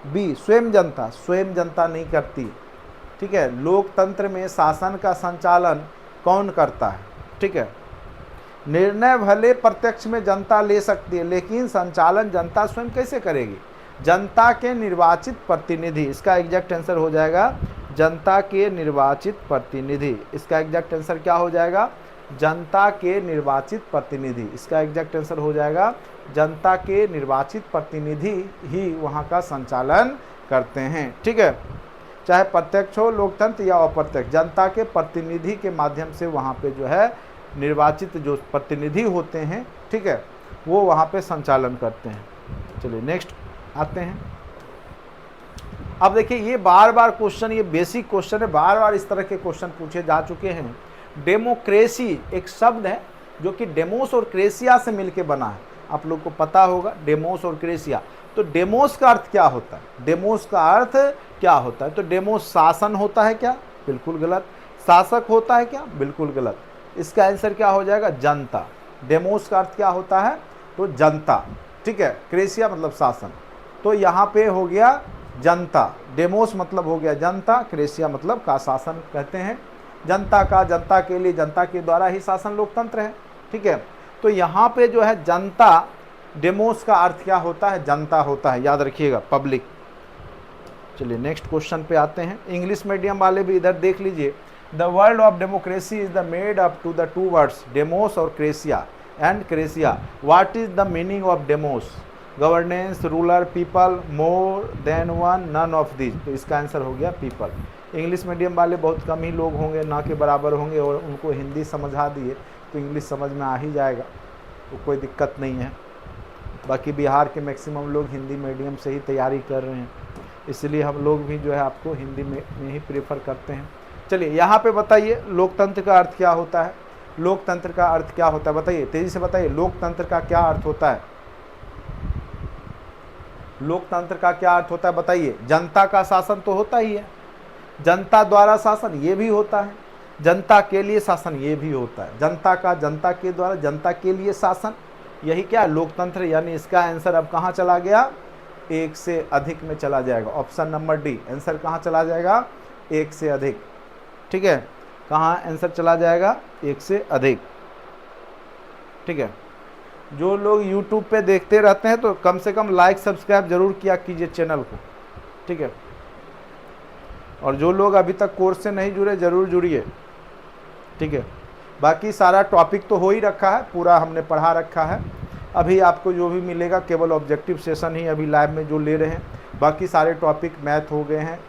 बी स्वयं जनता, स्वयं जनता नहीं करती, ठीक है। लोकतंत्र में शासन का संचालन कौन करता है, ठीक है। निर्णय भले प्रत्यक्ष में जनता ले सकती है लेकिन संचालन जनता स्वयं कैसे करेगी, जनता के निर्वाचित प्रतिनिधि, इसका एग्जैक्ट आंसर हो जाएगा जनता के निर्वाचित प्रतिनिधि। इसका एग्जैक्ट आंसर क्या हो जाएगा, जनता के निर्वाचित प्रतिनिधि। इसका एग्जैक्ट आंसर हो जाएगा जनता के निर्वाचित प्रतिनिधि ही वहाँ का संचालन करते हैं, ठीक है। चाहे प्रत्यक्ष हो लोकतंत्र या अप्रत्यक्ष, जनता के प्रतिनिधि के माध्यम से वहाँ पे जो है निर्वाचित जो प्रतिनिधि होते हैं, ठीक है, वो वहाँ पे संचालन करते हैं। चलिए नेक्स्ट आते हैं। अब देखिए ये बार बार क्वेश्चन, ये बेसिक क्वेश्चन है, बार बार इस तरह के क्वेश्चन पूछे जा चुके हैं। डेमोक्रेसी एक शब्द है जो कि डेमोस और क्रेसिया से मिलके बना है, आप लोग को पता होगा डेमोस और क्रेसिया। तो डेमोस का अर्थ क्या होता है, डेमोस का अर्थ क्या होता है, तो डेमोस शासन होता है क्या, बिल्कुल गलत। शासक होता है क्या, बिल्कुल गलत। इसका आंसर क्या हो जाएगा, जनता। डेमोस का अर्थ क्या होता है, तो जनता, ठीक है। क्रेसिया मतलब शासन, तो यहाँ पे हो गया जनता। डेमोस मतलब हो गया जनता, क्रेसिया मतलब का शासन कहते हैं। जनता का, जनता के लिए, जनता के द्वारा ही शासन लोकतंत्र है, ठीक है। तो यहाँ पे जो है जनता, डेमोस का अर्थ क्या होता है, जनता होता है, याद रखिएगा पब्लिक। चलिए नेक्स्ट क्वेश्चन पे आते हैं। इंग्लिश मीडियम वाले भी इधर देख लीजिए। The word of democracy is the made up to the two words demos और kratia and kratia. What is the meaning of demos? Governance, ruler, people, more than one, none of this. तो इसका answer हो गया people. English medium वाले बहुत कम ही लोग होंगे, ना के बराबर होंगे, और उनको हिंदी समझा दिए तो इंग्लिश समझ में आ ही जाएगा, तो कोई दिक्कत नहीं है। बाकी बिहार के मैक्सिमम लोग हिंदी मीडियम से ही तैयारी कर रहे हैं, इसलिए हम लोग भी जो है आपको हिंदी में ही प्रेफर करते हैं। चलिए यहाँ पे बताइए लोकतंत्र का अर्थ क्या होता है? लोकतंत्र का अर्थ क्या होता है बताइए, तेजी से बताइए। लोकतंत्र का क्या अर्थ होता है? लोकतंत्र का क्या अर्थ होता है बताइए। जनता का शासन तो होता ही है, जनता द्वारा शासन ये भी होता है, जनता के लिए शासन ये भी होता है। जनता का, जनता के द्वारा, जनता के लिए शासन, यही क्या लोकतंत्र। यानी इसका आंसर अब कहाँ चला गया? एक से अधिक में चला जाएगा। ऑप्शन नंबर डी आंसर कहाँ चला जाएगा? एक से अधिक। ठीक है, कहाँ आंसर चला जाएगा? एक से अधिक। ठीक है, जो लोग YouTube पे देखते रहते हैं तो कम से कम लाइक सब्सक्राइब जरूर किया कीजिए चैनल को। ठीक है, और जो लोग अभी तक कोर्स से नहीं जुड़े जरूर जुड़िए। ठीक है, बाकी सारा टॉपिक तो हो ही रखा है, पूरा हमने पढ़ा रखा है। अभी आपको जो भी मिलेगा केवल ऑब्जेक्टिव सेशन ही अभी लाइव में जो ले रहे हैं, बाकी सारे टॉपिक मैथ हो गए हैं,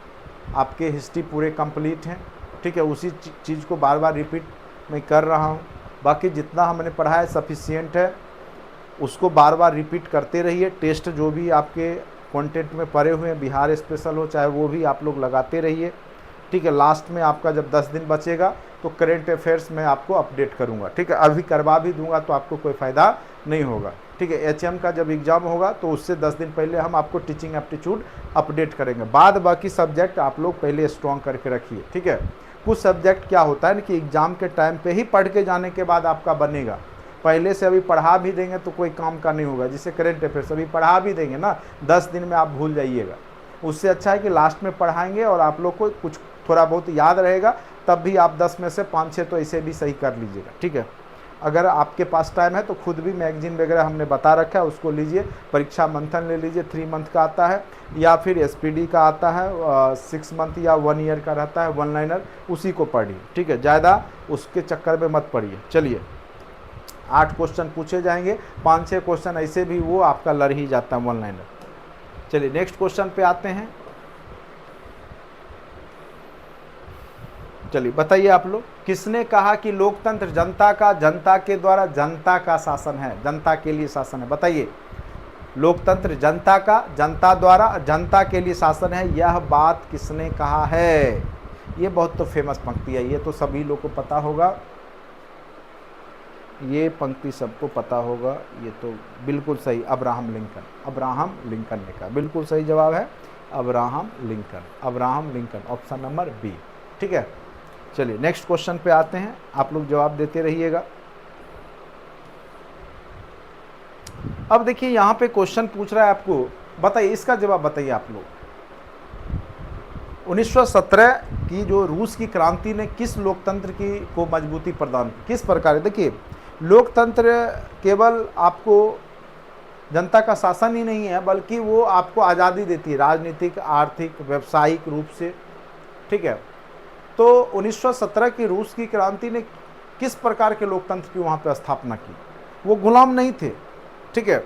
आपके हिस्ट्री पूरे कंप्लीट हैं। ठीक है, उसी चीज़ को बार बार रिपीट मैं कर रहा हूँ। बाकी जितना हमने पढ़ा है सफिशिएंट है, उसको बार बार रिपीट करते रहिए। टेस्ट जो भी आपके कंटेंट में पड़े हुए हैं, बिहार स्पेशल हो चाहे वो भी, आप लोग लगाते रहिए। ठीक है, लास्ट में आपका जब 10 दिन बचेगा तो करेंट अफेयर्स में आपको अपडेट करूंगा। ठीक है, अभी करवा भी दूंगा तो आपको कोई फ़ायदा नहीं होगा। ठीक है, HM का जब एग्ज़ाम होगा तो उससे 10 दिन पहले हम आपको टीचिंग एप्टीट्यूड अपडेट करेंगे। बाद बाकी सब्जेक्ट आप लोग पहले स्ट्रॉन्ग करके रखिए। ठीक है, कुछ सब्जेक्ट क्या होता है ना कि एग्ज़ाम के टाइम पे ही पढ़ के जाने के बाद आपका बनेगा। पहले से अभी पढ़ा भी देंगे तो कोई काम का नहीं होगा। जिसे करेंट अफेयर्स अभी पढ़ा भी देंगे ना, 10 दिन में आप भूल जाइएगा। उससे अच्छा है कि लास्ट में पढ़ाएंगे और आप लोग को कुछ थोड़ा बहुत याद रहेगा, तब भी आप 10 में से 5-6 तो ऐसे भी सही कर लीजिएगा। ठीक है, अगर आपके पास टाइम है तो खुद भी मैगजीन वगैरह हमने बता रखा है, उसको लीजिए। परीक्षा मंथन ले लीजिए, 3 मंथ का आता है, या फिर SPD का आता है 6 मंथ या 1 ईयर का रहता है, 1 लाइनर, उसी को पढ़िए। ठीक है, ज़्यादा उसके चक्कर में मत पढ़िए। चलिए 8 क्वेश्चन पूछे जाएंगे, 5-6 क्वेश्चन ऐसे भी वो आपका लड़ ही जाता है 1 लाइनर। चलिए नेक्स्ट क्वेश्चन पे आते हैं। चलिए बताइए आप लोग, किसने कहा कि लोकतंत्र जनता का, जनता के द्वारा, जनता का शासन है, जनता के लिए शासन है? बताइए, लोकतंत्र जनता का, जनता द्वारा, जनता के लिए शासन है, यह बात किसने कहा है? ये बहुत तो फेमस पंक्ति है, ये तो सभी लोग को पता होगा, ये पंक्ति सबको पता होगा। ये तो बिल्कुल सही, अब्राहम लिंकन। अब्राहम लिंकन ने कहा, बिल्कुल सही जवाब है Abraham Lincoln. Abraham Lincoln, option number B. ठीक है, चलिए नेक्स्ट क्वेश्चन पे आते हैं, आप लोग जवाब देते रहिएगा। अब देखिए यहाँ पे क्वेश्चन पूछ रहा है आपको, बताइए इसका जवाब बताइए आप लोग। 1917 की जो रूस की क्रांति ने किस लोकतंत्र की को मजबूती प्रदान की? किस प्रकार? देखिए, लोकतंत्र केवल आपको जनता का शासन ही नहीं है, बल्कि वो आपको आज़ादी देती है राजनीतिक, आर्थिक, व्यावसायिक रूप से। ठीक है, तो 1917 की रूस की क्रांति ने किस प्रकार के लोकतंत्र की वहाँ पे स्थापना की? वो गुलाम नहीं थे। ठीक है,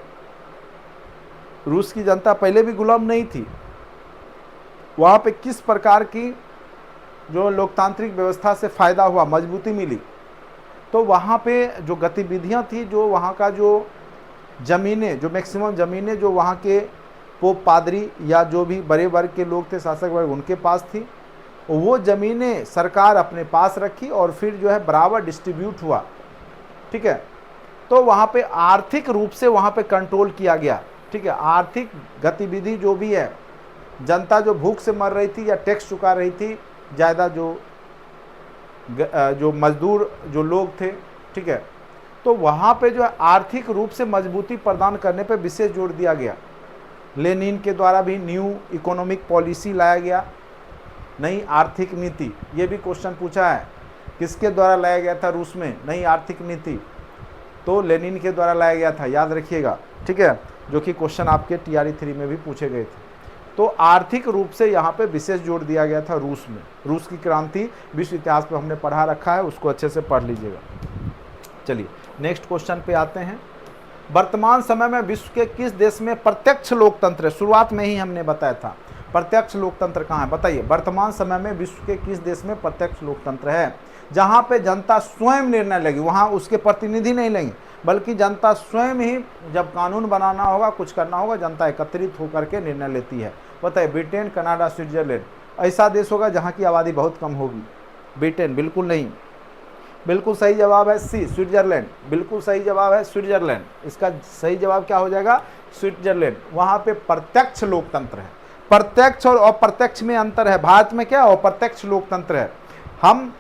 रूस की जनता पहले भी गुलाम नहीं थी। वहाँ पे किस प्रकार की जो लोकतांत्रिक व्यवस्था से फ़ायदा हुआ, मजबूती मिली? तो वहाँ पे जो गतिविधियाँ थी, जो वहाँ का जो ज़मीनें, जो मैक्सिमम ज़मीनें जो वहाँ के पोप, पादरी या जो भी बड़े वर्ग के लोग थे, शासक वर्ग, उनके पास थी, वो ज़मीनें सरकार अपने पास रखी और फिर जो है बराबर डिस्ट्रीब्यूट हुआ। ठीक है, तो वहाँ पे आर्थिक रूप से वहाँ पे कंट्रोल किया गया। ठीक है, आर्थिक गतिविधि जो भी है, जनता जो भूख से मर रही थी या टैक्स चुका रही थी ज़्यादा, जो मजदूर जो लोग थे, ठीक है, तो वहाँ पे जो है आर्थिक रूप से मजबूती प्रदान करने पे विशेष जोर दिया गया। लेनिन के द्वारा भी न्यू इकोनॉमिक पॉलिसी लाया गया, नई आर्थिक नीति। ये भी क्वेश्चन पूछा है, किसके द्वारा लाया गया था रूस में नई आर्थिक नीति? तो लेनिन के द्वारा लाया गया था, याद रखिएगा। ठीक है, जो कि क्वेश्चन आपके TRE 3 में भी पूछे गए थे। तो आर्थिक रूप से यहाँ पे विशेष जोर दिया गया था रूस में। रूस की क्रांति विश्व इतिहास पे हमने पढ़ा रखा है, उसको अच्छे से पढ़ लीजिएगा। चलिए नेक्स्ट क्वेश्चन पे आते हैं। वर्तमान समय में विश्व के किस देश में प्रत्यक्ष लोकतंत्र है? शुरुआत में ही हमने बताया था प्रत्यक्ष लोकतंत्र कहाँ है, बताइए। वर्तमान समय में विश्व के किस देश में प्रत्यक्ष लोकतंत्र है? जहाँ पे जनता स्वयं निर्णय लेगी, वहाँ उसके प्रतिनिधि नहीं लेंगे, बल्कि जनता स्वयं ही जब कानून बनाना होगा, कुछ करना होगा, जनता एकत्रित होकर के निर्णय लेती है। बताइए, ब्रिटेन, कनाडा, स्विट्जरलैंड ऐसा देश होगा जहाँ की आबादी बहुत कम होगी? ब्रिटेन बिल्कुल नहीं, बिल्कुल सही जवाब है सी, स्विट्जरलैंड। बिल्कुल सही जवाब है स्विट्जरलैंड। इसका सही जवाब क्या हो जाएगा? स्विट्जरलैंड। वहाँ पे प्रत्यक्ष लोकतंत्र है। प्रत्यक्ष और अप्रत्यक्ष में अंतर है। भारत में क्या अप्रत्यक्ष लोकतंत्र है, हम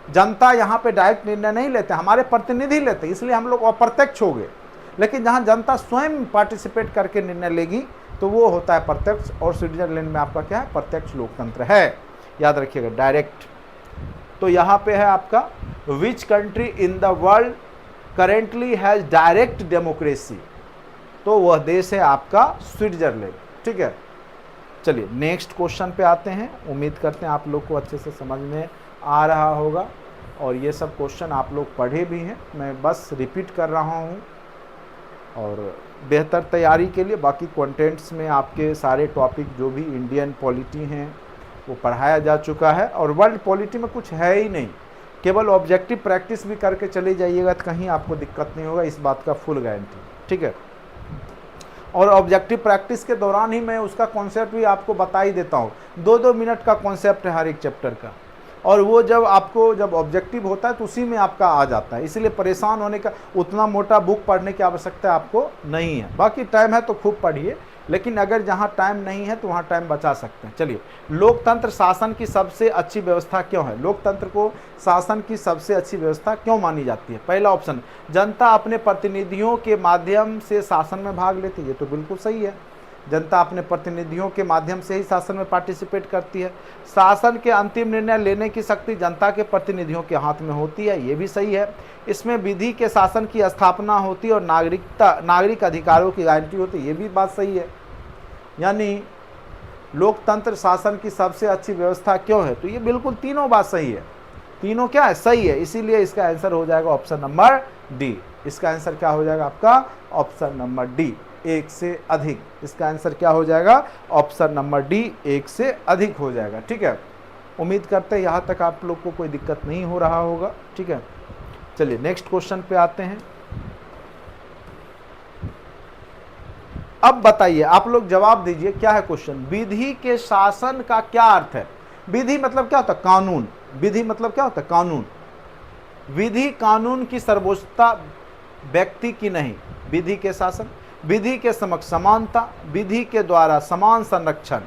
जनता यहाँ पे डायरेक्ट निर्णय नहीं लेते, हमारे प्रतिनिधि लेते, इसलिए हम लोग अप्रत्यक्ष हो गए। लेकिन जहाँ जनता स्वयं पार्टिसिपेट करके निर्णय लेगी तो वो होता है प्रत्यक्ष, और स्विट्जरलैंड में आपका क्या है? प्रत्यक्ष लोकतंत्र है। याद रखिएगा, डायरेक्ट। तो यहाँ पे है आपका, which country in the world currently has direct democracy? तो वह देश है आपका स्विट्जरलैंड। ठीक है, चलिए नेक्स्ट क्वेश्चन पे आते हैं। उम्मीद करते हैं आप लोग को अच्छे से समझ में आ रहा होगा, और ये सब क्वेश्चन आप लोग पढ़े भी हैं, मैं बस रिपीट कर रहा हूँ और बेहतर तैयारी के लिए। बाकी कंटेंट्स में आपके सारे टॉपिक जो भी इंडियन पॉलिटी हैं वो पढ़ाया जा चुका है, और वर्ल्ड पॉलिटी में कुछ है ही नहीं, केवल ऑब्जेक्टिव प्रैक्टिस भी करके चले जाइएगा तो कहीं आपको दिक्कत नहीं होगा, इस बात का फुल गारंटी। ठीक है, और ऑब्जेक्टिव प्रैक्टिस के दौरान ही मैं उसका कॉन्सेप्ट भी आपको बता ही देता हूँ। 2-2 मिनट का कॉन्सेप्ट है हर एक चैप्टर का, और वो जब ऑब्जेक्टिव होता है तो उसी में आपका आ जाता है, इसलिए परेशान होने का, उतना मोटा बुक पढ़ने की आवश्यकता आपको नहीं है। बाकी टाइम है तो खूब पढ़िए, लेकिन अगर जहाँ टाइम नहीं है तो वहाँ टाइम बचा सकते हैं। चलिए, लोकतंत्र शासन की सबसे अच्छी व्यवस्था क्यों है? लोकतंत्र को शासन की सबसे अच्छी व्यवस्था क्यों मानी जाती है? पहला ऑप्शन, जनता अपने प्रतिनिधियों के माध्यम से शासन में भाग लेती है। ये तो बिल्कुल सही है, जनता अपने प्रतिनिधियों के माध्यम से ही शासन में पार्टिसिपेट करती है। शासन के अंतिम निर्णय लेने की शक्ति जनता के प्रतिनिधियों के हाथ में होती है। ये भी सही है। इसमें विधि के शासन की स्थापना होती है और नागरिक अधिकारों की गारंटी होती है। ये भी बात सही है। यानी लोकतंत्र शासन की सबसे अच्छी व्यवस्था क्यों है? तो ये बिल्कुल तीनों बात सही है। तीनों क्या है? सही है। इसीलिए इसका आंसर हो जाएगा ऑप्शन नंबर डी। इसका आंसर क्या हो जाएगा आपका? ऑप्शन नंबर डी, एक से अधिक। इसका आंसर क्या हो जाएगा? ऑप्शन नंबर डी, एक से अधिक हो जाएगा। ठीक है, उम्मीद करते हैं यहाँ तक आप लोग को कोई दिक्कत नहीं हो रहा होगा। ठीक है, चलिए नेक्स्ट क्वेश्चन पे आते हैं। अब बताइए, आप लोग जवाब दीजिए, क्या है क्वेश्चन? विधि के शासन का क्या अर्थ है? विधि मतलब क्या होता है? कानून। विधि मतलब क्या होता है? कानून। विधि कानून की सर्वोच्चता, व्यक्ति की नहीं। विधि के शासन, विधि के समक्ष समानता, विधि के द्वारा समान संरक्षण।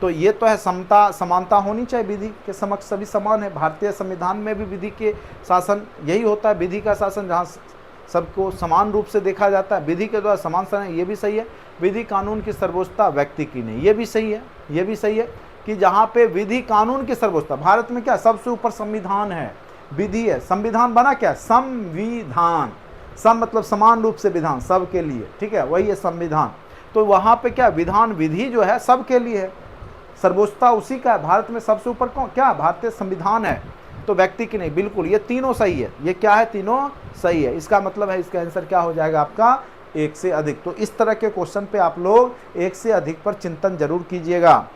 तो ये तो है, समता समानता होनी चाहिए, विधि के समक्ष सभी समान है। भारतीय संविधान में भी विधि के शासन यही होता है, विधि का शासन, जहाँ सबको समान रूप से देखा जाता है, विधि के द्वारा समान संरक्षण। ये भी सही है। विधि कानून की सर्वोच्चता, व्यक्ति की नहीं। ये भी सही है। ये भी सही है कि जहाँ पे विधि कानून की सर्वोच्चता, भारत में क्या सबसे ऊपर संविधान है, विधि है। संविधान बना क्या? संविधान। सम मतलब समान रूप से विधान, सबके लिए। ठीक है, वही है संविधान। तो वहाँ पे क्या विधान, विधि जो है सबके लिए है, सर्वोच्चता उसी का है। भारत में सबसे ऊपर कौन? क्या? भारतीय संविधान है, तो व्यक्ति की नहीं। बिल्कुल, ये तीनों सही है। ये क्या है? तीनों सही है। इसका मतलब है, इसका आंसर क्या हो जाएगा आपका? एक से अधिक। तो इस तरह के क्वेश्चन पे आप लोग एक से अधिक पर चिंतन जरूर कीजिएगा,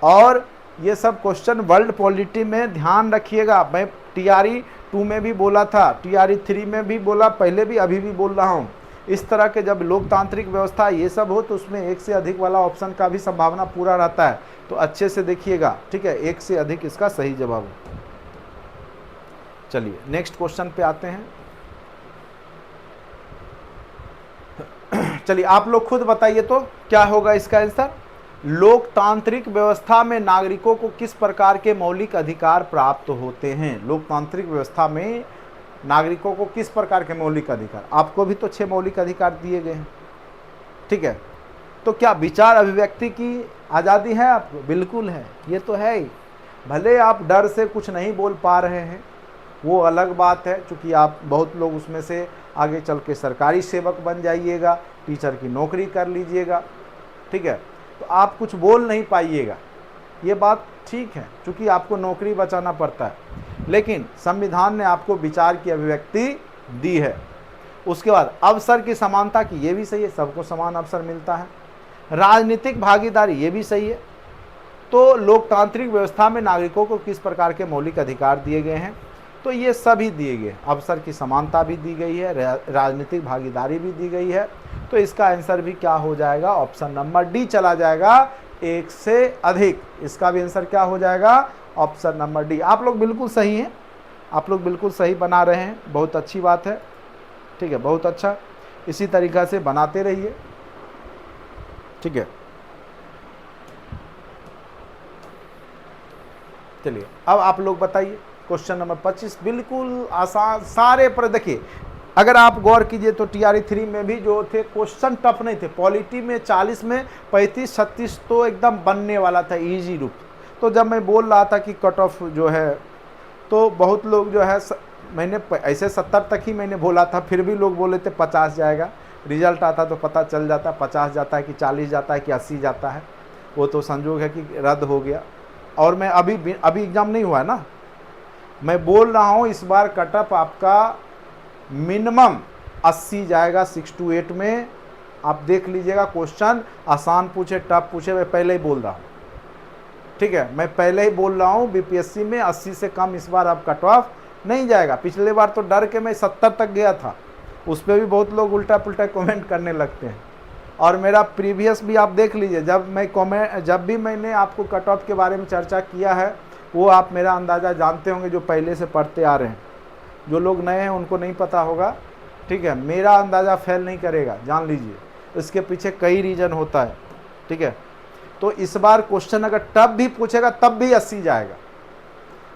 और ये सब क्वेश्चन वर्ल्ड पॉलिटी में ध्यान रखिएगा। मैं TRE 2 में भी बोला था, TRE 3 में भी बोला, पहले भी, अभी भी बोल रहा हूँ। इस तरह के जब लोकतांत्रिक व्यवस्था ये सब हो तो उसमें एक से अधिक वाला ऑप्शन का भी संभावना पूरा रहता है, तो अच्छे से देखिएगा। ठीक है, एक से अधिक इसका सही जवाब है। चलिए नेक्स्ट क्वेश्चन पे आते हैं। चलिए आप लोग खुद बताइए तो क्या होगा इसका आंसर? लोकतांत्रिक व्यवस्था में नागरिकों को किस प्रकार के मौलिक अधिकार प्राप्त होते हैं? लोकतांत्रिक व्यवस्था में नागरिकों को किस प्रकार के मौलिक अधिकार? आपको भी तो 6 मौलिक अधिकार दिए गए हैं। ठीक है, तो क्या विचार अभिव्यक्ति की आज़ादी है आपको? बिल्कुल है, ये तो है ही। भले आप डर से कुछ नहीं बोल पा रहे हैं, वो अलग बात है, क्योंकि आप बहुत लोग उसमें से आगे चल के सरकारी सेवक बन जाइएगा, टीचर की नौकरी कर लीजिएगा। ठीक है, तो आप कुछ बोल नहीं पाइएगा। ये बात ठीक है, क्योंकि आपको नौकरी बचाना पड़ता है, लेकिन संविधान ने आपको विचार की अभिव्यक्ति दी है। उसके बाद अवसर की समानता की, ये भी सही है, सबको समान अवसर मिलता है। राजनीतिक भागीदारी, ये भी सही है। तो लोकतांत्रिक व्यवस्था में नागरिकों को किस प्रकार के मौलिक अधिकार दिए गए हैं, तो ये सभी दिए गए। अवसर की समानता भी दी गई है, राजनीतिक भागीदारी भी दी गई है। तो इसका आंसर भी क्या हो जाएगा, ऑप्शन नंबर डी चला जाएगा, एक से अधिक। इसका भी आंसर क्या हो जाएगा, ऑप्शन नंबर डी। आप लोग बिल्कुल सही हैं, आप लोग बिल्कुल सही बना रहे हैं, बहुत अच्छी बात है। ठीक है, बहुत अच्छा, इसी तरीक़ा से बनाते रहिए। ठीक है, चलिए अब आप लोग बताइए क्वेश्चन नंबर 25। बिल्कुल आसान, सारे पर देखिए, अगर आप गौर कीजिए तो TRE 3 में भी जो थे क्वेश्चन टफ नहीं थे। पॉलिटी में 40 में 35-36 तो एकदम बनने वाला था, इजी रूप। तो जब मैं बोल रहा था कि कट ऑफ जो है, तो बहुत लोग जो है, मैंने ऐसे 70 तक ही मैंने बोला था, फिर भी लोग बोले थे 50 जाएगा। रिजल्ट आता तो पता चल जाता 50 जाता है कि 40 जाता है कि 80 जाता है। वो तो संजोग है कि रद्द हो गया। और मैं अभी एग्ज़ाम नहीं हुआ है ना, मैं बोल रहा हूँ इस बार कट ऑफ आपका मिनिमम 80 जाएगा 6 to 8 में। आप देख लीजिएगा, क्वेश्चन आसान पूछे टफ पूछे, मैं पहले ही बोल रहा हूँ। ठीक है, मैं पहले ही बोल रहा हूँ BPSC में 80 से कम इस बार अब कट ऑफ नहीं जाएगा। पिछले बार तो डर के मैं 70 तक गया था, उस पर भी बहुत लोग उल्टा पुल्टा कमेंट करने लगते हैं। और मेरा प्रीवियस भी आप देख लीजिए, जब भी मैंने आपको कट ऑफ के बारे में चर्चा किया है, वो आप मेरा अंदाज़ा जानते होंगे जो पहले से पढ़ते आ रहे हैं। जो लोग नए हैं उनको नहीं पता होगा। ठीक है, मेरा अंदाज़ा फेल नहीं करेगा, जान लीजिए। इसके पीछे कई रीज़न होता है। ठीक है, तो इस बार क्वेश्चन अगर टफ भी पूछेगा तब भी 80 जाएगा,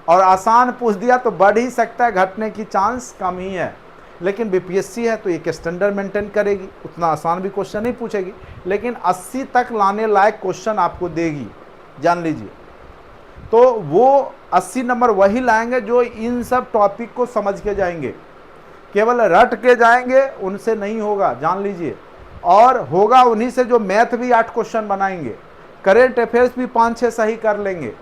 और आसान पूछ दिया तो बढ़ ही सकता है, घटने की चांस कम ही है। लेकिन BPSC है तो एक स्टैंडर्ड मेंटेन करेगी, उतना आसान भी क्वेश्चन नहीं पूछेगी, लेकिन 80 तक लाने लायक क्वेश्चन आपको देगी, जान लीजिए। तो वो 80 नंबर वही लाएंगे जो इन सब टॉपिक को समझ के जाएंगे। केवल रट के जाएंगे उनसे नहीं होगा, जान लीजिए। और होगा उन्हीं से जो मैथ भी 8 क्वेश्चन बनाएंगे, करेंट अफेयर्स भी 5-6 सही कर लेंगे।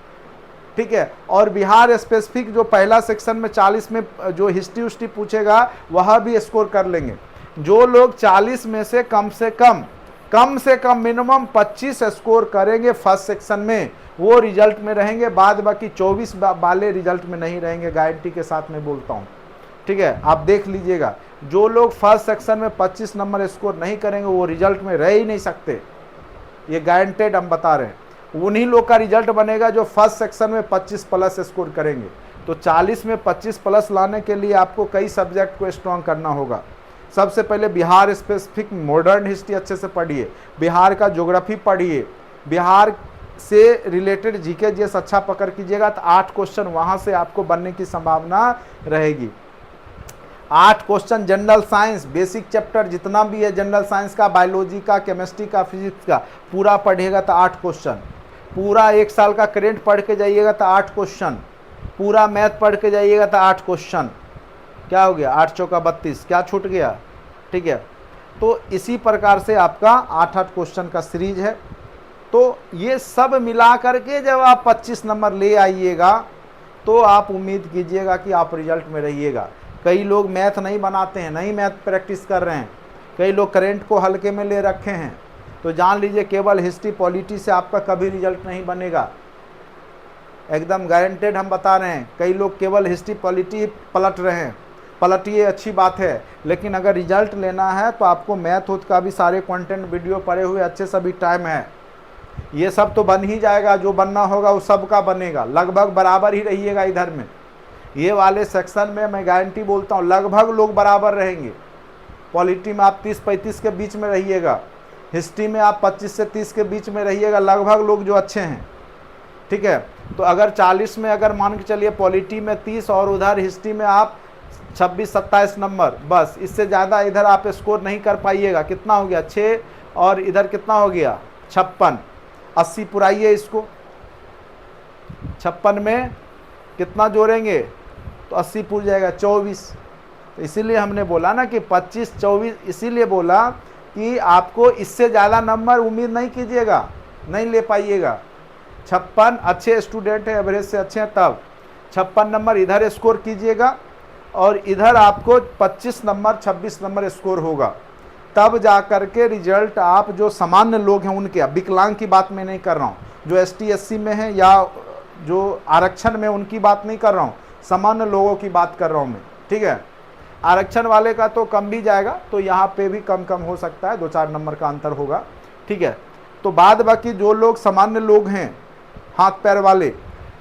ठीक है, और बिहार स्पेसिफिक जो पहला सेक्शन में 40 में जो हिस्ट्री पूछेगा वह भी स्कोर कर लेंगे। जो लोग 40 में से कम से कम मिनिमम 25 स्कोर करेंगे फर्स्ट सेक्शन में, वो रिजल्ट में रहेंगे। बाद बाकी 24 वाले रिजल्ट में नहीं रहेंगे, गारंटी के साथ मैं बोलता हूँ। ठीक है, आप देख लीजिएगा, जो लोग फर्स्ट सेक्शन में 25 नंबर स्कोर नहीं करेंगे वो रिजल्ट में रह ही नहीं सकते, ये गारंटेड हम बता रहे हैं। उन्हीं लोग का रिजल्ट बनेगा जो फर्स्ट सेक्शन में 25 प्लस स्कोर करेंगे। तो 40 में 25 प्लस लाने के लिए आपको कई सब्जेक्ट को स्ट्रॉन्ग करना होगा। सबसे पहले बिहार स्पेसिफिक मॉडर्न हिस्ट्री अच्छे से पढ़िए, बिहार का ज्योग्राफी पढ़िए, बिहार से रिलेटेड जीके जीएस अच्छा पकड़ कीजिएगा तो 8 क्वेश्चन वहाँ से आपको बनने की संभावना रहेगी। 8 question general science basic chapter जितना भी है जनरल साइंस का, बायोलॉजी का, केमिस्ट्री का, फिजिक्स का पूरा पढ़िएगा तो 8 क्वेश्चन। पूरा 1 साल का करेंट पढ़ के जाइएगा तो 8 क्वेश्चन। पूरा मैथ पढ़ के जाइएगा तो 8 क्वेश्चन। क्या हो गया, 8 चौका 32, क्या छूट गया। ठीक है, तो इसी प्रकार से आपका 8-8 क्वेश्चन का सीरीज है। तो ये सब मिला करके जब आप 25 नंबर ले आइएगा तो आप उम्मीद कीजिएगा कि आप रिजल्ट में रहिएगा। कई लोग मैथ नहीं बनाते हैं, नहीं मैथ प्रैक्टिस कर रहे हैं, कई लोग करेंट को हल्के में ले रखे हैं। तो जान लीजिए केवल हिस्ट्री पॉलिटी से आपका कभी रिजल्ट नहीं बनेगा, एकदम गारंटेड हम बता रहे हैं। कई लोग केवल हिस्ट्री पॉलिटी पलट रहे हैं, पलटिए अच्छी बात है, लेकिन अगर रिजल्ट लेना है तो आपको मैथ उथ का भी सारे कंटेंट वीडियो पड़े हुए अच्छे सभी टाइम है। ये सब तो बन ही जाएगा, जो बनना होगा वो सब का बनेगा, लगभग बराबर ही रहिएगा। इधर में ये वाले सेक्शन में मैं गारंटी बोलता हूँ लगभग लोग बराबर रहेंगे। पॉलिटी में आप 30-35 के बीच में रहिएगा, हिस्ट्री में आप 25 से 30 के बीच में रहिएगा, लगभग लोग जो अच्छे हैं। ठीक है, तो अगर 40 में अगर मान के चलिए पॉलिटी में 30 और उधर हिस्ट्री में आप 26-27 नंबर, बस इससे ज़्यादा इधर आप स्कोर नहीं कर पाइएगा। कितना हो गया 6 और इधर कितना हो गया 56, 80 पुराइए इसको। 56 में कितना जोड़ेंगे तो 80 पूर जाएगा 24। तो इसीलिए हमने बोला ना कि 25-24, इसीलिए बोला कि आपको इससे ज़्यादा नंबर उम्मीद नहीं कीजिएगा। नहीं ले पाइएगा। 56 अच्छे स्टूडेंट हैं, एवरेज से अच्छे हैं, तब 56 नंबर इधर स्कोर कीजिएगा और इधर आपको 25 नंबर 26 नंबर स्कोर होगा, तब जा करके रिजल्ट आप जो सामान्य लोग हैं उनके, विकलांग की बात मैं नहीं कर रहा हूँ, जो ST SC में है या जो आरक्षण में उनकी बात नहीं कर रहा हूँ, सामान्य लोगों की बात कर रहा हूँ मैं, ठीक है। आरक्षण वाले का तो कम भी जाएगा, तो यहाँ पे भी कम कम हो सकता है, 2-4 नंबर का अंतर होगा, ठीक है। तो बाद बाकी जो लोग सामान्य लोग हैं हाथ पैर वाले,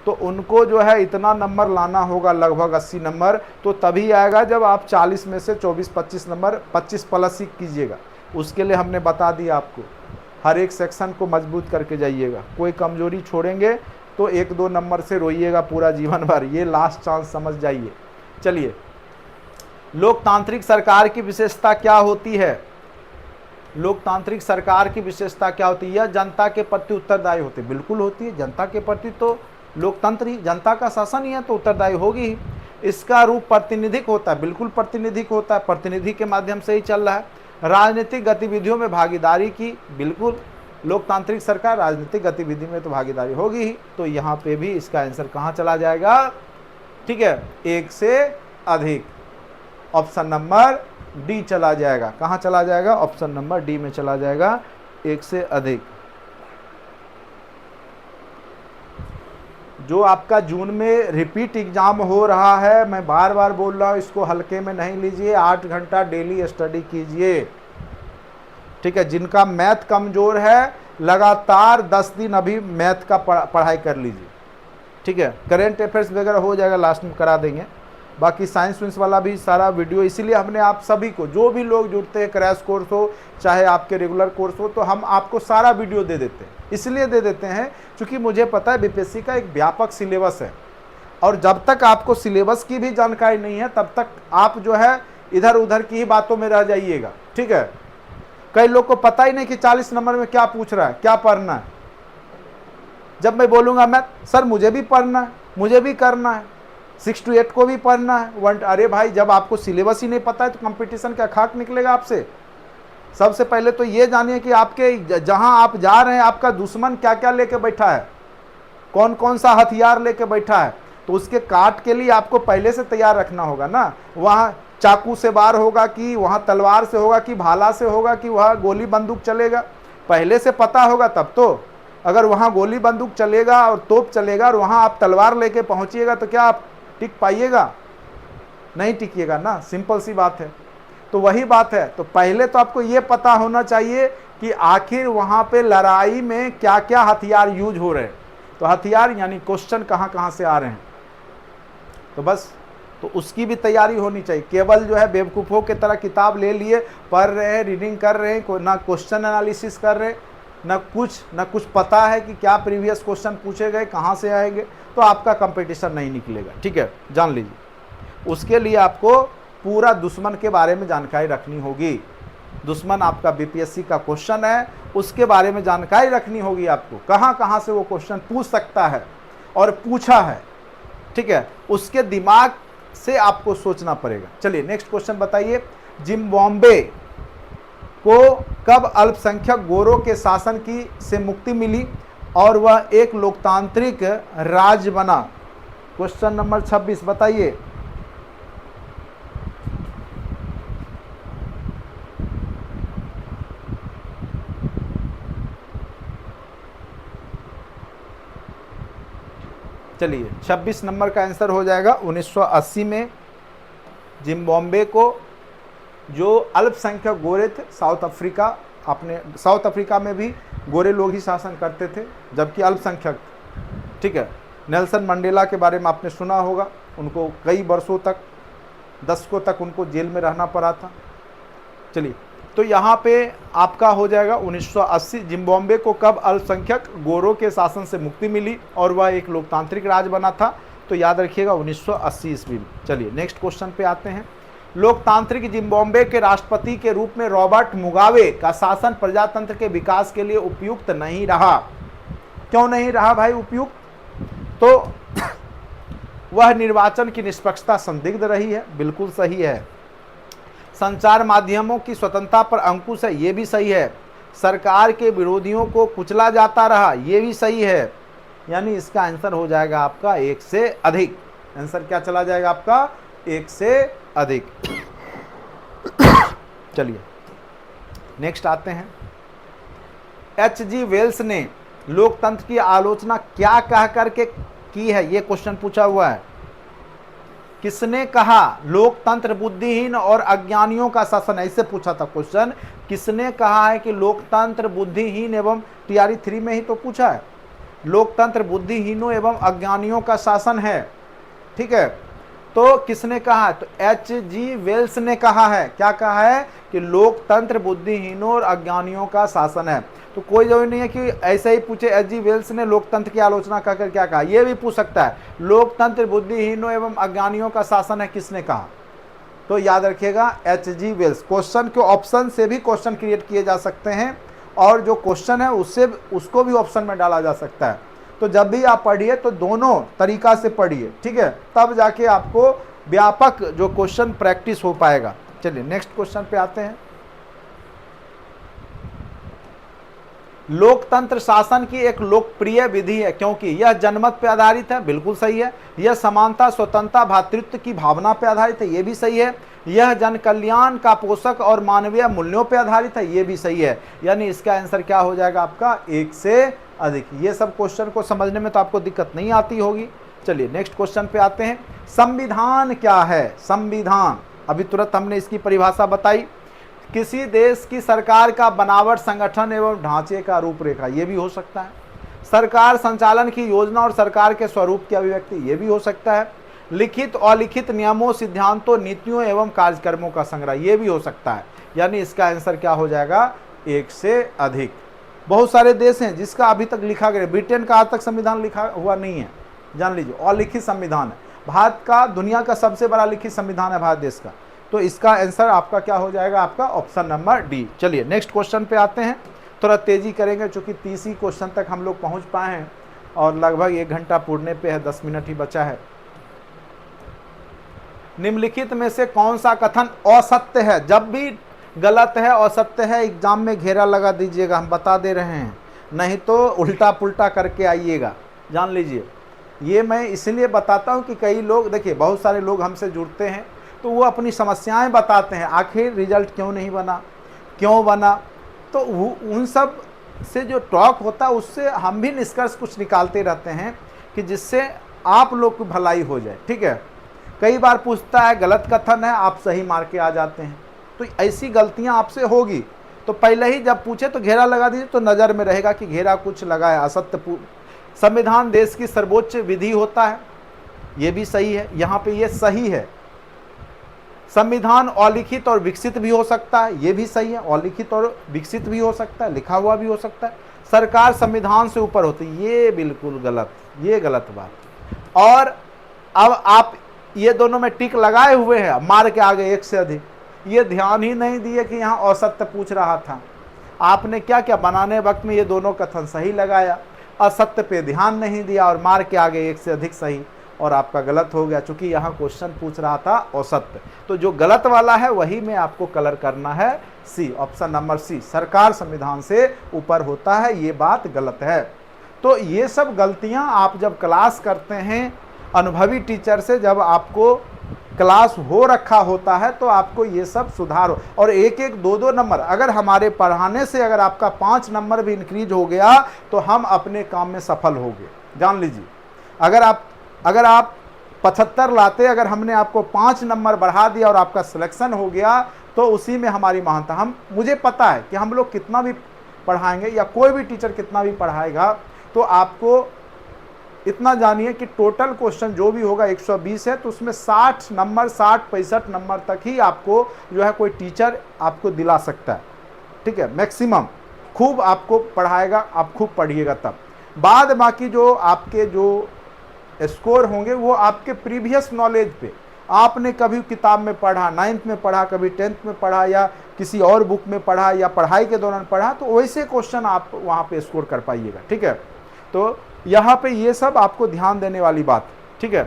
तो उनको जो है इतना नंबर लाना होगा, लगभग 80 नंबर, तो तभी आएगा जब आप 40 में से 24-25 नंबर 25 प्लस ही कीजिएगा। उसके लिए हमने बता दिया आपको, हर एक सेक्शन को मजबूत करके जाइएगा, कोई कमजोरी छोड़ेंगे तो 1-2 नंबर से रोइएगा पूरा जीवन भर, ये लास्ट चांस समझ जाइए। चलिए, लोकतांत्रिक सरकार की विशेषता क्या होती है? लोकतांत्रिक सरकार की विशेषता क्या होती है? यह जनता के प्रति उत्तरदायी होती है। बिल्कुल होती है, जनता के प्रति तो लोकतंत्र ही, जनता का शासन ही है, तो उत्तरदायी होगी ही। इसका रूप प्रातिनिधिक होता है, बिल्कुल प्रातिनिधिक होता है, प्रतिनिधि के माध्यम से ही चल रहा है। राजनीतिक गतिविधियों में भागीदारी की, बिल्कुल लोकतांत्रिक सरकार राजनीतिक गतिविधि में तो भागीदारी होगी ही, तो यहाँ पे भी इसका आंसर कहाँ चला जाएगा? ठीक है, 1 से अधिक, ऑप्शन नंबर डी चला जाएगा। कहाँ चला जाएगा? ऑप्शन नंबर डी में चला जाएगा, 1 से अधिक। जो आपका जून में रिपीट एग्जाम हो रहा है, मैं बार बार बोल रहा हूँ, इसको हल्के में नहीं लीजिए, 8 घंटा डेली स्टडी कीजिए, ठीक है। जिनका मैथ कमजोर है, लगातार 10 दिन अभी मैथ का पढ़ाई कर लीजिए, ठीक है। करेंट अफेयर्स वगैरह हो जाएगा, लास्ट में करा देंगे। बाकी साइंस वाइंस वाला भी सारा वीडियो, इसीलिए हमने आप सभी को, जो भी लोग जुड़ते हैं, क्रैश कोर्स हो चाहे आपके रेगुलर कोर्स हो, तो हम आपको सारा वीडियो दे देते हैं। इसलिए दे देते हैं क्योंकि मुझे पता है बीपीएससी का एक व्यापक सिलेबस है, और जब तक आपको सिलेबस की भी जानकारी नहीं है, तब तक आप जो है इधर उधर की ही बातों में रह जाइएगा, ठीक है। कई लोग को पता ही नहीं कि 40 नंबर में क्या पूछ रहा है, क्या पढ़ना है। जब मैं बोलूँगा मैथ, सर मुझे भी पढ़ना है, मुझे भी करना है, 6 to 8 को भी पढ़ना है, 1, अरे भाई जब आपको सिलेबस ही नहीं पता है तो कंपटीशन क्या खाक निकलेगा आपसे? सबसे पहले तो ये जानिए कि आपके जहां आप जा रहे हैं, आपका दुश्मन क्या क्या लेके बैठा है, कौन कौन सा हथियार लेके बैठा है, तो उसके काट के लिए आपको पहले से तैयार रखना होगा ना। वहाँ चाकू से वार होगा कि वहाँ तलवार से होगा कि भाला से होगा कि वहाँ गोली बंदूक चलेगा, पहले से पता होगा तब तो। अगर वहाँ गोली बंदूक चलेगा और तोप चलेगा और वहाँ आप तलवार लेके पहुँचिएगा तो क्या आप टिक पाइएगा? नहीं टिकिएगा ना, सिंपल सी बात है। तो वही बात है, तो पहले तो आपको ये पता होना चाहिए कि आखिर वहाँ पे लड़ाई में क्या क्या हथियार यूज हो रहे हैं। तो हथियार यानी क्वेश्चन कहाँ कहाँ से आ रहे हैं, तो बस तो उसकी भी तैयारी होनी चाहिए। केवल जो है बेवकूफ़ों की तरह किताब ले लिए, पढ़ रहे हैं, रीडिंग कर रहे हैं, ना क्वेश्चन एनालिसिस कर रहे हैं, ना कुछ पता है कि क्या प्रीवियस क्वेश्चन पूछे गए, कहाँ से आएंगे, तो आपका कंपटीशन नहीं निकलेगा, ठीक है, जान लीजिए। उसके लिए आपको पूरा दुश्मन के बारे में जानकारी रखनी होगी। दुश्मन आपका बीपीएससी का क्वेश्चन है, उसके बारे में जानकारी रखनी होगी आपको, कहाँ कहाँ से वो क्वेश्चन पूछ सकता है और पूछा है, ठीक है, उसके दिमाग से आपको सोचना पड़ेगा। चलिए नेक्स्ट क्वेश्चन बताइए। जिम्बाब्वे को कब अल्पसंख्यक गोरों के शासन की से मुक्ति मिली और वह एक लोकतांत्रिक राज्य बना? क्वेश्चन नंबर 26 बताइए। चलिए 26 नंबर का आंसर हो जाएगा 1980 में जिम्बाब्वे को जो अल्पसंख्यक गोरे थे, साउथ अफ्रीका में भी गोरे लोग ही शासन करते थे, जबकि अल्पसंख्यक, ठीक है। नेल्सन मंडेला के बारे में आपने सुना होगा, उनको कई वर्षों तक, दशकों तक उनको जेल में रहना पड़ा था। चलिए, तो यहाँ पे आपका हो जाएगा 1980। जिम्बाब्वे को कब अल्पसंख्यक गोरों के शासन से मुक्ति मिली और वह एक लोकतांत्रिक राज्य बना था? तो याद रखिएगा 1980 ईस्वी में। चलिए नेक्स्ट क्वेश्चन पे आते हैं। लोकतांत्रिक जिम्बाब्वे के राष्ट्रपति के रूप में रॉबर्ट मुगाबे का शासन प्रजातंत्र के विकास के लिए उपयुक्त नहीं रहा। क्यों नहीं रहा भाई उपयुक्त? तो वह निर्वाचन की निष्पक्षता संदिग्ध रही है, बिल्कुल सही है। संचार माध्यमों की स्वतंत्रता पर अंकुश है, ये भी सही है। सरकार के विरोधियों को कुचला जाता रहा, ये भी सही है। यानी इसका आंसर हो जाएगा आपका 1 से अधिक। आंसर क्या चला जाएगा आपका 1 से अधिक। चलिए नेक्स्ट आते हैं। H.G. वेल्स ने लोकतंत्र की आलोचना क्या कह करके की है, ये क्वेश्चन पूछा हुआ है। किसने कहा लोकतंत्र बुद्धिहीन और अज्ञानियों का शासन है, इससे पूछा था क्वेश्चन। किसने कहा है कि लोकतंत्र बुद्धिहीन एवं TRE 3 में ही तो पूछा है, लोकतंत्र बुद्धिहीनों एवं अज्ञानियों का शासन है। ठीक है, तो किसने कहा है? तो H.G. वेल्स ने कहा है। क्या कहा है? कि लोकतंत्र बुद्धिहीनों और अज्ञानियों का शासन है। तो कोई जरूरी नहीं है कि ऐसे ही पूछे H.G. वेल्स ने लोकतंत्र की आलोचना कर क्या कहा, यह भी पूछ सकता है लोकतंत्र बुद्धिहीनों एवं अज्ञानियों का शासन है, किसने कहा? तो याद रखिएगा H.G. वेल्स। क्वेश्चन के ऑप्शन से भी क्वेश्चन क्रिएट किए जा सकते हैं, और जो क्वेश्चन है उसको भी ऑप्शन में डाला जा सकता है। तो जब भी आप पढ़िए तो दोनों तरीका से पढ़िए, ठीक है, तब जाके आपको व्यापक जो क्वेश्चन प्रैक्टिस हो पाएगा। चलिए नेक्स्ट क्वेश्चन पे आते हैं। लोकतंत्र शासन की एक लोकप्रिय विधि है क्योंकि यह जनमत पे आधारित है, बिल्कुल सही है। यह समानता, स्वतंत्रता, भ्रातृत्व की भावना पे आधारित है, ये भी सही है। यह जन कल्याण का पोषक और मानवीय मूल्यों पे आधारित है, ये भी सही है। यानी इसका आंसर क्या हो जाएगा आपका 1 से अधिक। ये सब क्वेश्चन को समझने में तो आपको दिक्कत नहीं आती होगी। चलिए नेक्स्ट क्वेश्चन पे आते हैं। संविधान क्या है? संविधान, अभी तुरंत हमने इसकी परिभाषा बताई। किसी देश की सरकार का बनावट, संगठन एवं ढांचे का रूपरेखा, ये भी हो सकता है। सरकार संचालन की योजना और सरकार के स्वरूप की अभिव्यक्ति, ये भी हो सकता है। लिखित और अलिखित नियमों, सिद्धांतों, नीतियों एवं कार्यक्रमों का संग्रह, ये भी हो सकता है। यानी इसका आंसर क्या हो जाएगा 1 से अधिक। बहुत सारे देश हैं जिसका अभी तक लिखा गया, ब्रिटेन का आज तक संविधान लिखा हुआ नहीं है, जान लीजिए, अलिखित संविधान है। भारत का दुनिया का सबसे बड़ा लिखित संविधान है भारत देश का। तो इसका आंसर आपका क्या हो जाएगा, आपका ऑप्शन नंबर डी। चलिए नेक्स्ट क्वेश्चन पे आते हैं। थोड़ा तेजी करेंगे क्योंकि 30 ही क्वेश्चन तक हम लोग पहुंच पाए हैं और लगभग 1 घंटा पूरने पे है, 10 मिनट ही बचा है। निम्नलिखित में से कौन सा कथन असत्य है? जब भी गलत है, असत्य है, एग्जाम में घेरा लगा दीजिएगा, हम बता दे रहे हैं, नहीं तो उल्टा पुल्टा करके आइएगा, जान लीजिए। ये मैं इसलिए बताता हूँ कि कई लोग, देखिए बहुत सारे लोग हमसे जुड़ते हैं तो वो अपनी समस्याएं बताते हैं, आखिर रिजल्ट क्यों नहीं बना, क्यों बना, तो उन सब से जो टॉक होता है उससे हम भी निष्कर्ष कुछ निकालते रहते हैं कि जिससे आप लोग की भलाई हो जाए। ठीक है, कई बार पूछता है गलत कथन है, आप सही मार के आ जाते हैं, तो ऐसी गलतियां आपसे होगी। तो पहले ही जब पूछे तो घेरा लगा दीजिए, तो नज़र में रहेगा कि घेरा कुछ लगा है, असत्य। संविधान देश की सर्वोच्च विधि होता है, ये भी सही है, यहाँ पे ये सही है। संविधान अलिखित और विकसित भी हो सकता है, ये भी सही है, अलिखित और विकसित भी हो सकता है, लिखा हुआ भी हो सकता है। सरकार संविधान से ऊपर होती है, ये बिल्कुल गलत, ये गलत बात। और अब आप ये दोनों में टिक लगाए हुए हैं, मार के आगे 1 से अधिक, ये ध्यान ही नहीं दिए कि यहाँ असत्य पूछ रहा था। आपने क्या क्या बनाने वक्त में ये दोनों कथन सही लगाया, असत्य पे ध्यान नहीं दिया और मार के आगे 1 से अधिक सही, और आपका गलत हो गया क्योंकि यहाँ क्वेश्चन पूछ रहा था असत्य। तो जो गलत वाला है वही में आपको कलर करना है सी, ऑप्शन नंबर सी, सरकार संविधान से ऊपर होता है, ये बात गलत है। तो ये सब गलतियाँ आप जब क्लास करते हैं अनुभवी टीचर से, जब आपको क्लास हो रखा होता है तो आपको ये सब सुधार हो। और 1-1, 2-2 नंबर अगर हमारे पढ़ाने से अगर आपका 5 नंबर भी इंक्रीज हो गया तो हम अपने काम में सफल हो गए, जान लीजिए। अगर आप 75 लाते, अगर हमने आपको 5 नंबर बढ़ा दिया और आपका सिलेक्शन हो गया तो उसी में हमारी महानता। मुझे पता है कि हम लोग कितना भी पढ़ाएंगे या कोई भी टीचर कितना भी पढ़ाएगा, तो आपको इतना जानिए कि टोटल क्वेश्चन जो भी होगा 120 है, तो उसमें 60 नंबर, 60-65 नंबर तक ही आपको जो है कोई टीचर आपको दिला सकता है। ठीक है, मैक्सिमम खूब आपको पढ़ाएगा, आप खूब पढ़िएगा तब। बाद बाकी जो आपके जो स्कोर होंगे वो आपके प्रीवियस नॉलेज पे, आपने कभी किताब में पढ़ा, 9th में पढ़ा, कभी 10th में पढ़ा या किसी और बुक में पढ़ा या पढ़ाई के दौरान पढ़ा, तो वैसे क्वेश्चन आप वहाँ पे स्कोर कर पाइएगा। ठीक है, तो यहाँ पे ये सब आपको ध्यान देने वाली बात। ठीक है,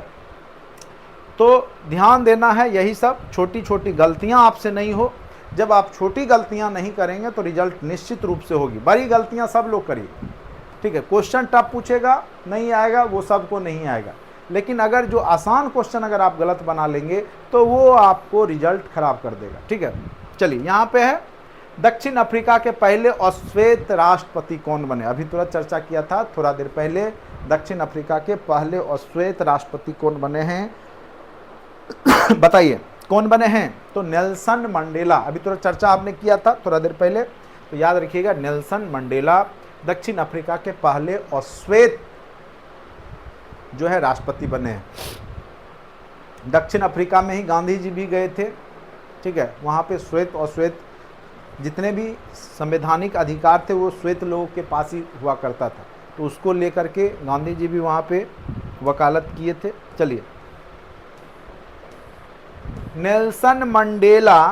तो ध्यान देना है, यही सब छोटी छोटी गलतियाँ आपसे नहीं हो। जब आप छोटी गलतियां नहीं करेंगे तो रिजल्ट निश्चित रूप से होगी। बड़ी गलतियां सब लोग करिए, ठीक है। क्वेश्चन टफ पूछेगा, नहीं आएगा, वो सबको नहीं आएगा, लेकिन अगर जो आसान क्वेश्चन अगर आप गलत बना लेंगे तो वो आपको रिजल्ट खराब कर देगा, ठीक है। चलिए यहाँ पे है, दक्षिण अफ्रीका के पहले अश्वेत राष्ट्रपति कौन बने? अभी तुरंत चर्चा किया था थोड़ा देर पहले, दक्षिण अफ्रीका के पहले अश्वेत राष्ट्रपति कौन बने हैं बताइए, कौन बने हैं? तो नेल्सन मंडेला। अभी थोड़ा चर्चा आपने किया था थोड़ा देर पहले, तो याद रखिएगा नेल्सन मंडेला दक्षिण अफ्रीका के पहले अश्वेत जो है राष्ट्रपति बने हैं। दक्षिण अफ्रीका में ही गांधी जी भी गए थे, ठीक है। वहाँ पे श्वेत और श्वेत जितने भी संवैधानिक अधिकार थे वो श्वेत लोगों के पास ही हुआ करता था, तो उसको लेकर के गांधी जी भी वहाँ पे वकालत किए थे। चलिए, नेल्सन मंडेला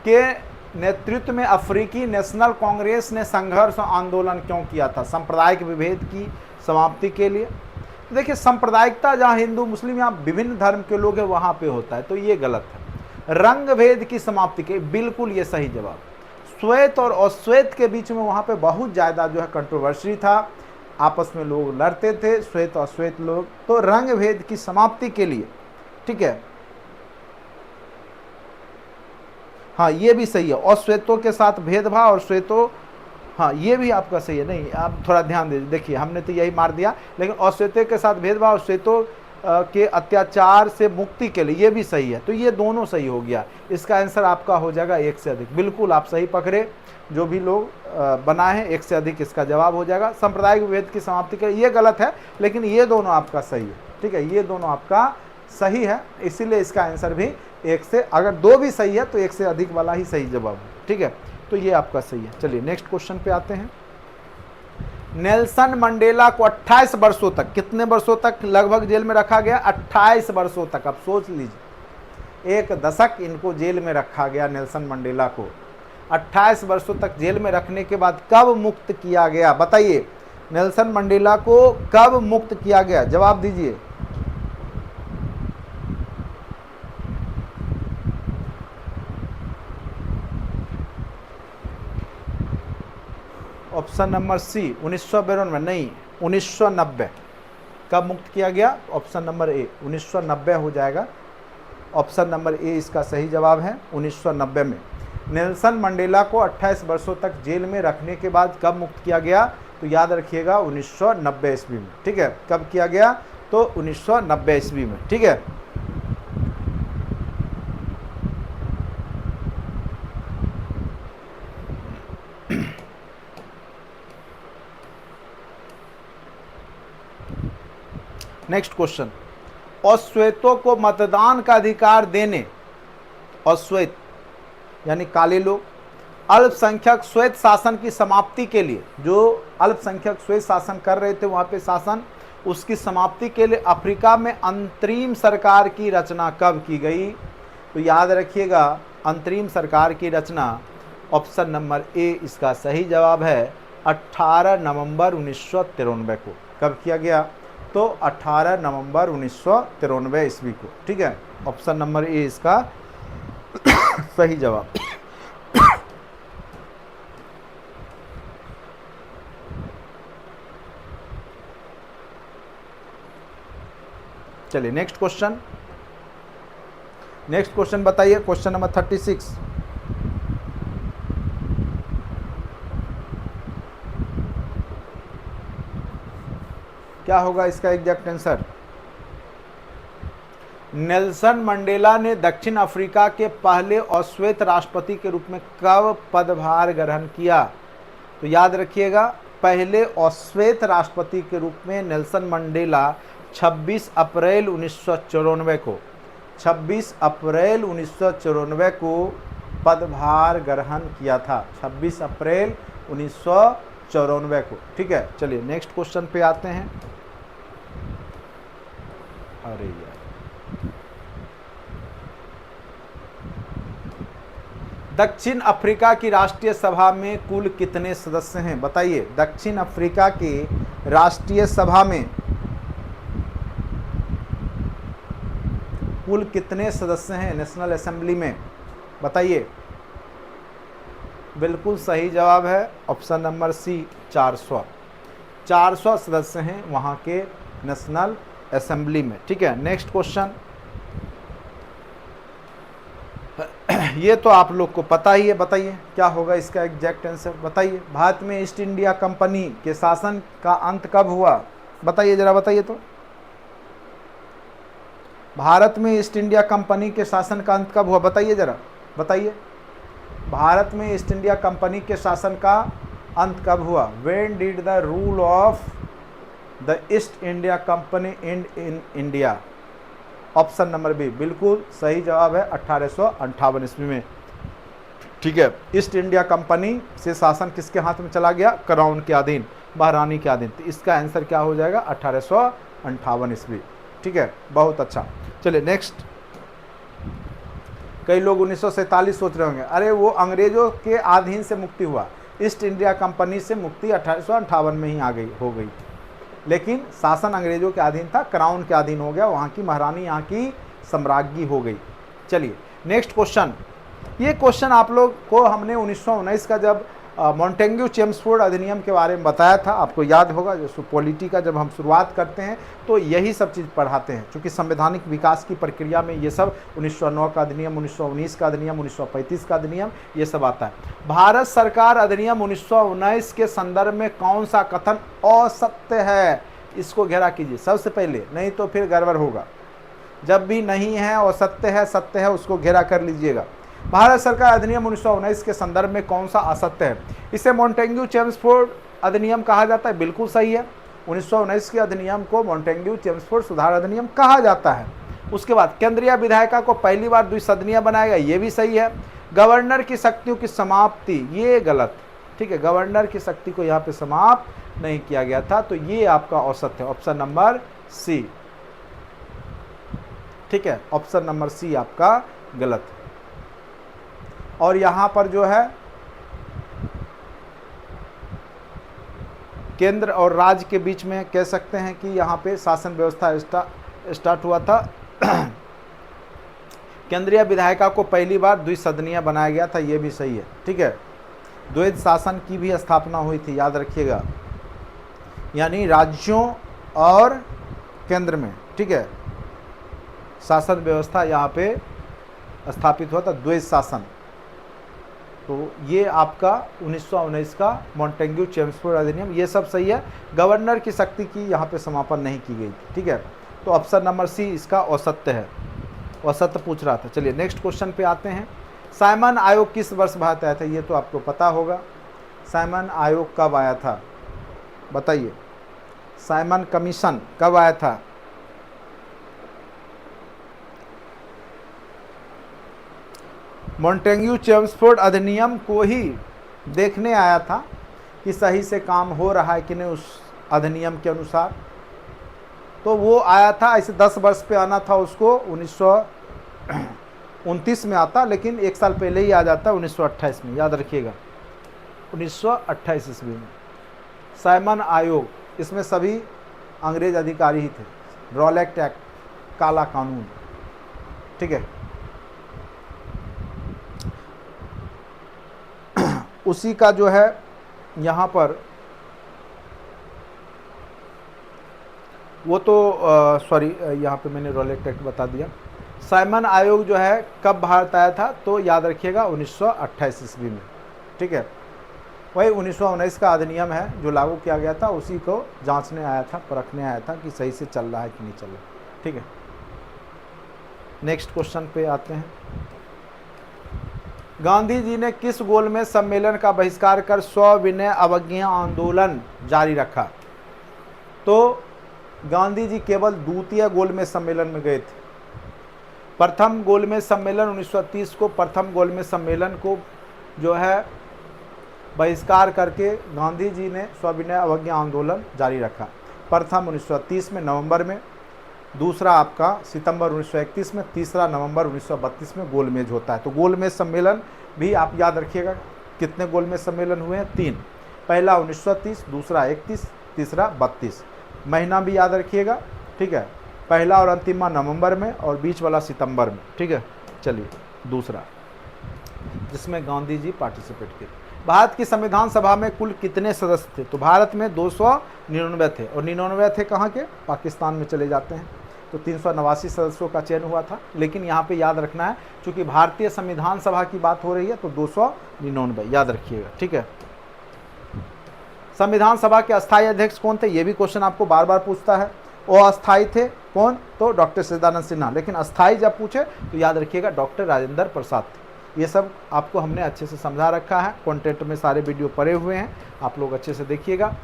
के नेतृत्व में अफ्रीकी नेशनल कांग्रेस ने संघर्ष आंदोलन क्यों किया था? सांप्रदायिक विभेद की समाप्ति के लिए। देखिए, सांप्रदायिकता जहाँ हिंदू मुस्लिम या विभिन्न धर्म के लोग हैं वहाँ पे होता है, तो ये गलत है। रंग भेद की समाप्ति के, बिल्कुल ये सही जवाब। श्वेत और अश्वेत के बीच में वहाँ पे बहुत ज़्यादा जो है कंट्रोवर्सी था, आपस में लोग लड़ते थे, श्वेत और अश्वेत लोग, तो रंग भेद की समाप्ति के लिए, ठीक है। हाँ, ये भी सही है, अश्वेतों के साथ भेदभाव और श्वेतों, हाँ ये भी आपका सही है। नहीं, आप थोड़ा ध्यान दीजिए, देखिए हमने तो यही मार दिया, लेकिन अश्वेतों के साथ भेदभाव और श्वेतों के अत्याचार से मुक्ति के लिए, ये भी सही है। तो ये दोनों सही हो गया, इसका आंसर आपका हो जाएगा 1 से अधिक। बिल्कुल आप सही पकड़े, जो भी लोग बनाए हैं 1 से अधिक इसका जवाब हो जाएगा। सांप्रदायिक विभेद की समाप्ति के लिए ये गलत है, लेकिन ये दोनों आपका सही है, ठीक है। ये दोनों आपका सही है, इसीलिए इसका आंसर भी 1 से, अगर 2 भी सही है तो 1 से अधिक वाला ही सही जवाब है, ठीक है। तो ये आपका सही है। चलिए नेक्स्ट क्वेश्चन पे आते हैं। नेल्सन मंडेला को 28 वर्षों तक, कितने वर्षों तक लगभग जेल में रखा गया? 28 वर्षों तक। अब सोच लीजिए, 1 दशक इनको जेल में रखा गया नेल्सन मंडेला को। 28 वर्षों तक जेल में रखने के बाद कब मुक्त किया गया? बताइए, नेल्सन मंडेला को कब मुक्त किया गया? जवाब दीजिए। ऑप्शन नंबर सी 1992 में, नहीं 1990। कब मुक्त किया गया? ऑप्शन नंबर ए 1990 हो जाएगा। ऑप्शन नंबर ए इसका सही जवाब है, 1990 में। नेल्सन मंडेला को 28 वर्षों तक जेल में रखने के बाद कब मुक्त किया गया? तो याद रखिएगा 1990 ईस्वी में, ठीक है। कब किया गया? तो 1990 ईस्वी में, ठीक है। नेक्स्ट क्वेश्चन, अश्वेतों को मतदान का अधिकार देने, अश्वेत यानी काले लोग, अल्पसंख्यक श्वेत शासन की समाप्ति के लिए, जो अल्पसंख्यक श्वेत शासन कर रहे थे वहाँ पे शासन, उसकी समाप्ति के लिए अफ्रीका में अंतरिम सरकार की रचना कब की गई? तो याद रखिएगा, अंतरिम सरकार की रचना ऑप्शन नंबर ए इसका सही जवाब है, 18 नवंबर 1993 को। कब किया गया? तो 18 नवंबर 1993 ईस्वी को, ठीक है। ऑप्शन नंबर ए इसका सही जवाब। चलिए नेक्स्ट क्वेश्चन, नेक्स्ट क्वेश्चन बताइए, क्वेश्चन नंबर 36। क्या होगा इसका एग्जैक्ट आंसर? नेल्सन मंडेला ने दक्षिण अफ्रीका के पहले अश्वेत राष्ट्रपति के रूप में कब पदभार ग्रहण किया? तो याद रखिएगा, पहले अश्वेत राष्ट्रपति के रूप में नेल्सन मंडेला 26 अप्रैल 1994 को, 26 अप्रैल 1994 को पदभार ग्रहण किया था, 26 अप्रैल 1994 को, ठीक है। चलिए नेक्स्ट क्वेश्चन पे आते हैं। अरे यार, दक्षिण अफ्रीका की राष्ट्रीय सभा में कुल कितने सदस्य हैं? बताइए, दक्षिण अफ्रीका की राष्ट्रीय सभा में कुल कितने सदस्य हैं? नेशनल असेंबली में बताइए। बिल्कुल सही जवाब है ऑप्शन नंबर सी 400। 400 सदस्य हैं वहाँ के नेशनल असेंबली में। ठीक है, नेक्स्ट क्वेश्चन। ये तो आप लोग को पता ही है, बताइए क्या होगा इसका एग्जैक्ट आंसर, बताइए। भारत में ईस्ट इंडिया कंपनी के शासन का अंत कब हुआ, बताइए जरा, बताइए तो। भारत में ईस्ट इंडिया कंपनी के शासन का अंत कब हुआ, बताइए जरा, बताइए। भारत में ईस्ट इंडिया कंपनी के शासन का अंत कब हुआ? When did the rule of the East India Company end in India? Option number B बिल्कुल सही जवाब है 1858 ईस्वी में। ठीक है, ईस्ट इंडिया कंपनी से शासन किसके हाथ में चला गया? क्राउन के अधीन, महारानी के अधीन। तो इसका आंसर क्या हो जाएगा? 1858 ईस्वी। ठीक है, बहुत अच्छा। चलिए नेक्स्ट। कई लोग 1947 सोच रहे होंगे, अरे वो अंग्रेजों के अधीन से मुक्ति हुआ, ईस्ट इंडिया कंपनी से मुक्ति 1858 में ही हो गई, लेकिन शासन अंग्रेजों के अधीन था, क्राउन के अधीन हो गया, वहाँ की महारानी यहाँ की सम्राज्ञी हो गई। चलिए नेक्स्ट क्वेश्चन। ये क्वेश्चन आप लोग को हमने 1919 का जब मॉन्टेग्यू चेम्सफोर्ड अधिनियम के बारे में बताया था, आपको याद होगा। जो पॉलिटी का जब हम शुरुआत करते हैं तो यही सब चीज़ पढ़ाते हैं, क्योंकि संवैधानिक विकास की प्रक्रिया में ये सब 1909 का अधिनियम, 1919 का अधिनियम, 1935 का अधिनियम, ये सब आता है। भारत सरकार अधिनियम 1919 के संदर्भ में कौन सा कथन असत्य है, इसको घेरा कीजिए सबसे पहले, नहीं तो फिर गड़बड़ होगा। जब भी नहीं है असत्य है, सत्य है, उसको घेरा कर लीजिएगा। भारत सरकार अधिनियम 1919 के संदर्भ में कौन सा असत्य है? इसे मॉन्टेग्यू चेम्सफोर्ड अधिनियम कहा जाता है, बिल्कुल सही है। 1919 के अधिनियम को मॉन्टेग्यू चेम्सफोर्ड सुधार अधिनियम कहा जाता है। उसके बाद केंद्रीय विधायिका को पहली बार द्विसदनीय बनाया गया, ये भी सही है। गवर्नर की शक्तियों की समाप्ति, ये गलत। ठीक है, गवर्नर की शक्ति को यहाँ पे समाप्त नहीं किया गया था, तो ये आपका असत्य है, ऑप्शन नंबर सी। ठीक है, ऑप्शन नंबर सी आपका गलत। और यहाँ पर जो है केंद्र और राज्य के बीच में कह सकते हैं कि यहाँ पे शासन व्यवस्था स्टार्ट हुआ था। केंद्रीय विधायिका को पहली बार द्विसदनीय बनाया गया था, ये भी सही है। ठीक है, द्वैध शासन की भी स्थापना हुई थी, याद रखिएगा, यानी राज्यों और केंद्र में। ठीक है, शासन व्यवस्था यहाँ पे स्थापित हुआ था, द्वैध शासन। तो ये आपका 1919 का मॉन्टेग्यू चेम्सफोर्ड अधिनियम, ये सब सही है। गवर्नर की शक्ति की यहाँ पे समापन नहीं की गई थी। ठीक है, तो ऑप्शन नंबर सी इसका औसत्य है, औसत्य पूछ रहा था। चलिए नेक्स्ट क्वेश्चन पे आते हैं। साइमन आयोग किस वर्ष भारत आया था? ये तो आपको पता होगा। साइमन आयोग कब आया था, बताइए। साइमन कमीशन कब आया था? मॉन्टेग्यू चेम्सफोर्ड अधिनियम को ही देखने आया था कि सही से काम हो रहा है कि नहीं उस अधिनियम के अनुसार। तो वो आया था, ऐसे 10 वर्ष पे आना था उसको, 1929 में आता, लेकिन एक साल पहले ही आ जाता 1928 में, याद रखिएगा, 1928 ईस्वी में साइमन आयोग। इसमें सभी अंग्रेज अधिकारी ही थे। रॉलेट एक्ट, काला कानून। ठीक है, उसी का जो है यहाँ पर वो तो सॉरी, यहाँ पे मैंने रॉलेट एक्ट बता दिया। साइमन आयोग जो है कब भारत आया था, तो याद रखिएगा 1928 ईस्वी में। ठीक है, वही 1919 का अधिनियम है जो लागू किया गया था, उसी को जांचने आया था, परखने आया था कि सही से चल रहा है कि नहीं चल रहा। ठीक है, नेक्स्ट क्वेश्चन पे आते हैं। गांधी जी ने किस गोलमेज सम्मेलन का बहिष्कार कर सविनय अवज्ञा आंदोलन जारी रखा? तो गांधी जी केवल द्वितीय गोलमेज सम्मेलन में गए थे। प्रथम गोलमेज सम्मेलन 1930 को, प्रथम गोलमेज सम्मेलन को जो है बहिष्कार करके गांधी जी ने सविनय अवज्ञा आंदोलन जारी रखा। प्रथम 1930 में नवंबर में, दूसरा आपका सितंबर 1931 में, तीसरा नवंबर 1932 में गोलमेज होता है। तो गोलमेज सम्मेलन भी आप याद रखिएगा, कितने गोलमेज सम्मेलन हुए हैं? 3। पहला 1930, दूसरा 31, तीसरा 32। महीना भी याद रखिएगा। ठीक है, पहला और अंतिम नवंबर में और बीच वाला सितंबर में। ठीक है, चलिए दूसरा जिसमें गांधी जी पार्टिसिपेट किए। भारत की संविधान सभा में कुल कितने सदस्य थे? तो भारत में 299 थे, और 99 थे कहाँ के? पाकिस्तान में चले जाते हैं। तो 389 सदस्यों का चयन हुआ था। लेकिन यहाँ पे याद रखना है, चूंकि भारतीय संविधान सभा की बात हो रही है, तो 299 याद रखिएगा, ठीक है। संविधान सभा के अस्थायी अध्यक्ष कौन थे? ये भी क्वेश्चन आपको बार बार पूछता है। वो अस्थायी थे कौन? तो डॉक्टर सच्चिदानंद सिन्हा। लेकिन अस्थायी जब पूछे तो याद रखिएगा डॉक्टर राजेंद्र प्रसाद थे। ये सब आपको हमने अच्छे से समझा रखा है, कंटेंट में सारे वीडियो पड़े हुए हैं, आप लोग अच्छे से देखिएगा।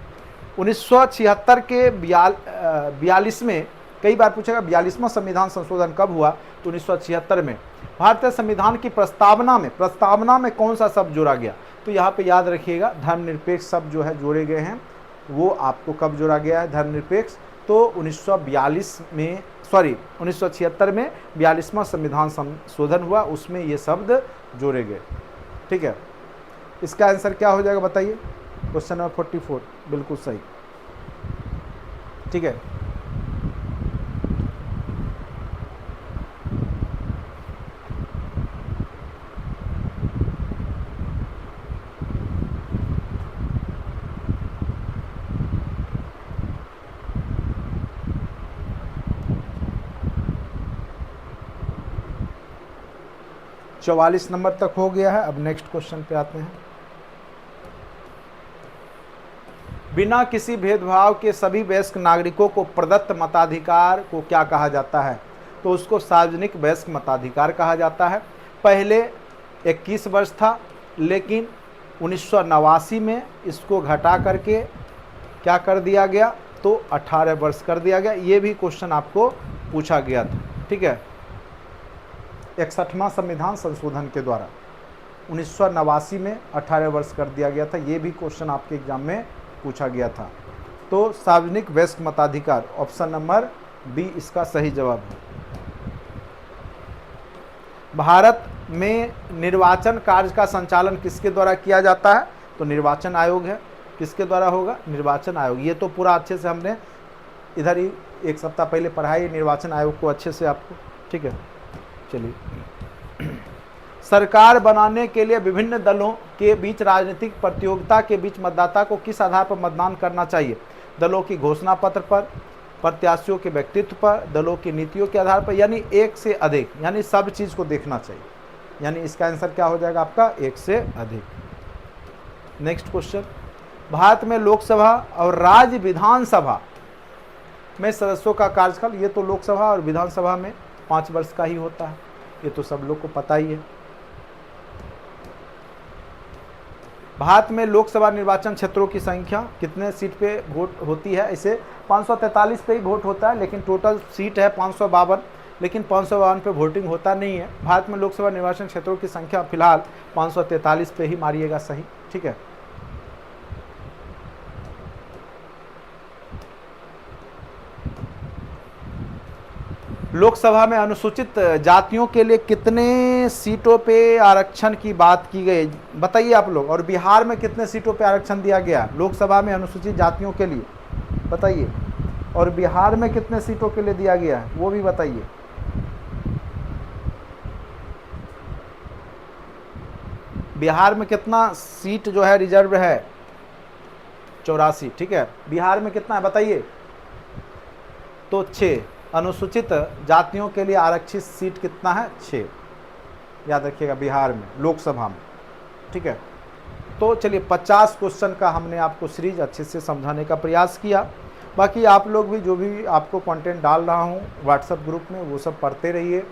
1976 के 42 में, कई बार पूछेगा 42वां संविधान संशोधन कब हुआ? तो 1976 में। भारतीय संविधान की प्रस्तावना में कौन सा शब्द जोड़ा गया? तो यहाँ पे याद रखिएगा धर्मनिरपेक्ष शब्द जो है जोड़े गए हैं। वो आपको कब जोड़ा गया है धर्मनिरपेक्ष? तो 1976 में 42वां संविधान संशोधन हुआ, उसमें ये शब्द जोड़े गए, ठीक है। इसका आंसर क्या हो जाएगा बताइए? क्वेश्चन नंबर 44 बिल्कुल सही, ठीक है। चौवालीस नंबर तक हो गया है। अब नेक्स्ट क्वेश्चन पे आते हैं। बिना किसी भेदभाव के सभी वयस्क नागरिकों को प्रदत्त मताधिकार को क्या कहा जाता है? तो उसको सार्वजनिक वयस्क मताधिकार कहा जाता है। पहले 21 वर्ष था, लेकिन 1989 में इसको घटा करके क्या कर दिया गया? तो 18 वर्ष कर दिया गया। ये भी क्वेश्चन आपको पूछा गया था, ठीक है। 61वां संविधान संशोधन के द्वारा 1989 में 18 वर्ष कर दिया गया था। ये भी क्वेश्चन आपके एग्जाम में पूछा गया था। तो सार्वजनिक वयस्क मताधिकार ऑप्शन नंबर बी इसका सही जवाब है। भारत में निर्वाचन कार्य का संचालन किसके द्वारा किया जाता है? तो निर्वाचन आयोग है। किसके द्वारा होगा? निर्वाचन आयोग। ये तो पूरा अच्छे से हमने इधर ही एक सप्ताह पहले पढ़ाई निर्वाचन आयोग को अच्छे से आपको, ठीक है। चलिए, सरकार बनाने के लिए विभिन्न दलों के बीच राजनीतिक प्रतियोगिता के बीच मतदाता को किस आधार पर मतदान करना चाहिए? दलों की घोषणा पत्र पर, प्रत्याशियों के व्यक्तित्व पर, दलों की नीतियों के आधार पर, यानी एक से अधिक, यानी सब चीज को देखना चाहिए। यानी इसका आंसर क्या हो जाएगा आपका? एक से अधिक। नेक्स्ट क्वेश्चन, भारत में लोकसभा और राज्य विधानसभा में सदस्यों का कार्यकाल, ये तो लोकसभा और विधानसभा में 5 वर्ष का ही होता है, ये तो सब लोग को पता ही है। भारत में लोकसभा निर्वाचन क्षेत्रों की संख्या कितने सीट पे वोट होती है? इसे 543 पे ही वोट होता है, लेकिन टोटल सीट है 552, लेकिन 552 पे वोटिंग होता नहीं है। भारत में लोकसभा निर्वाचन क्षेत्रों की संख्या फिलहाल 543 पे ही मारिएगा सही, ठीक है। लोकसभा में अनुसूचित जातियों के लिए कितने सीटों पे आरक्षण की बात की गई बताइए आप लोग? और बिहार में कितने सीटों पे आरक्षण दिया गया लोकसभा में अनुसूचित जातियों के लिए बताइए? और बिहार में कितने सीटों के लिए दिया गया है वो भी बताइए। बिहार में कितना सीट जो है रिजर्व है? 84, ठीक है। बिहार में कितना है बताइए? तो 6। अनुसूचित जातियों के लिए आरक्षित सीट कितना है? 6, याद रखिएगा बिहार में लोकसभा में, ठीक है। तो चलिए 50 क्वेश्चन का हमने आपको सीरीज अच्छे से समझाने का प्रयास किया। बाकी आप लोग भी जो भी आपको कंटेंट डाल रहा हूँ व्हाट्सएप ग्रुप में वो सब पढ़ते रहिए।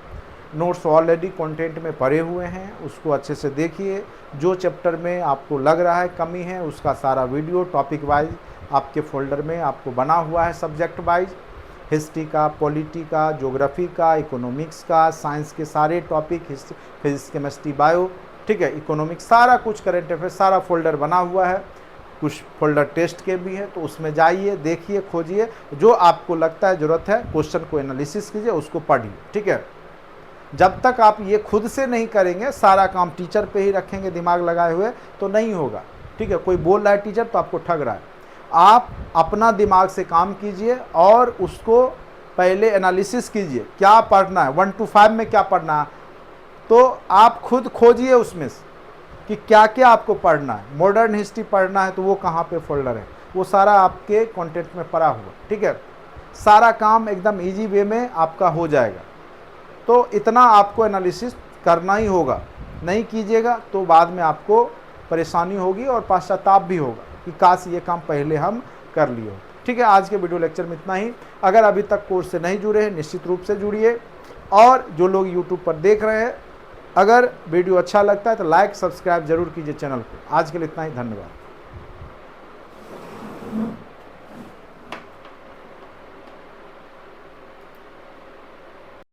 नोट्स ऑलरेडी कंटेंट में पढ़े हुए हैं, उसको अच्छे से देखिए। जो चैप्टर में आपको लग रहा है कमी है उसका सारा वीडियो टॉपिक वाइज आपके फोल्डर में आपको बना हुआ है, सब्जेक्ट वाइज। हिस्ट्री का, पॉलिटी का, ज्योग्राफी का, इकोनॉमिक्स का, साइंस के सारे टॉपिक, फिजिक्स, केमिस्ट्री, बायो, ठीक है, इकोनॉमिक्स, सारा कुछ करंट अफेयर सारा फोल्डर बना हुआ है। कुछ फोल्डर टेस्ट के भी है, तो उसमें जाइए, देखिए, खोजिए, जो आपको लगता है ज़रूरत है क्वेश्चन को एनालिसिस कीजिए, उसको पढ़िए, ठीक है। जब तक आप ये खुद से नहीं करेंगे, सारा काम टीचर पे ही रखेंगे दिमाग लगाए हुए, तो नहीं होगा, ठीक है। कोई बोल रहा है टीचर तो आपको ठग रहा है। आप अपना दिमाग से काम कीजिए और उसको पहले एनालिसिस कीजिए, क्या पढ़ना है, 1 to 5 में क्या पढ़ना है, तो आप खुद खोजिए उसमें से कि क्या क्या आपको पढ़ना है। मॉडर्न हिस्ट्री पढ़ना है तो वो कहाँ पे फोल्डर है, वो सारा आपके कंटेंट में पड़ा हुआ, ठीक है। सारा काम एकदम इजी वे में आपका हो जाएगा। तो इतना आपको एनालिसिस करना ही होगा, नहीं कीजिएगा तो बाद में आपको परेशानी होगी और पश्चाताप भी होगा कि काश ये काम पहले हम कर लिए। ठीक है, आज के वीडियो लेक्चर में इतना ही। अगर अभी तक कोर्स से नहीं जुड़े हैं निश्चित रूप से जुड़िए, और जो लोग यूट्यूब पर देख रहे हैं अगर वीडियो अच्छा लगता है तो लाइक सब्सक्राइब जरूर कीजिए चैनल को। आज के लिए इतना ही, धन्यवाद।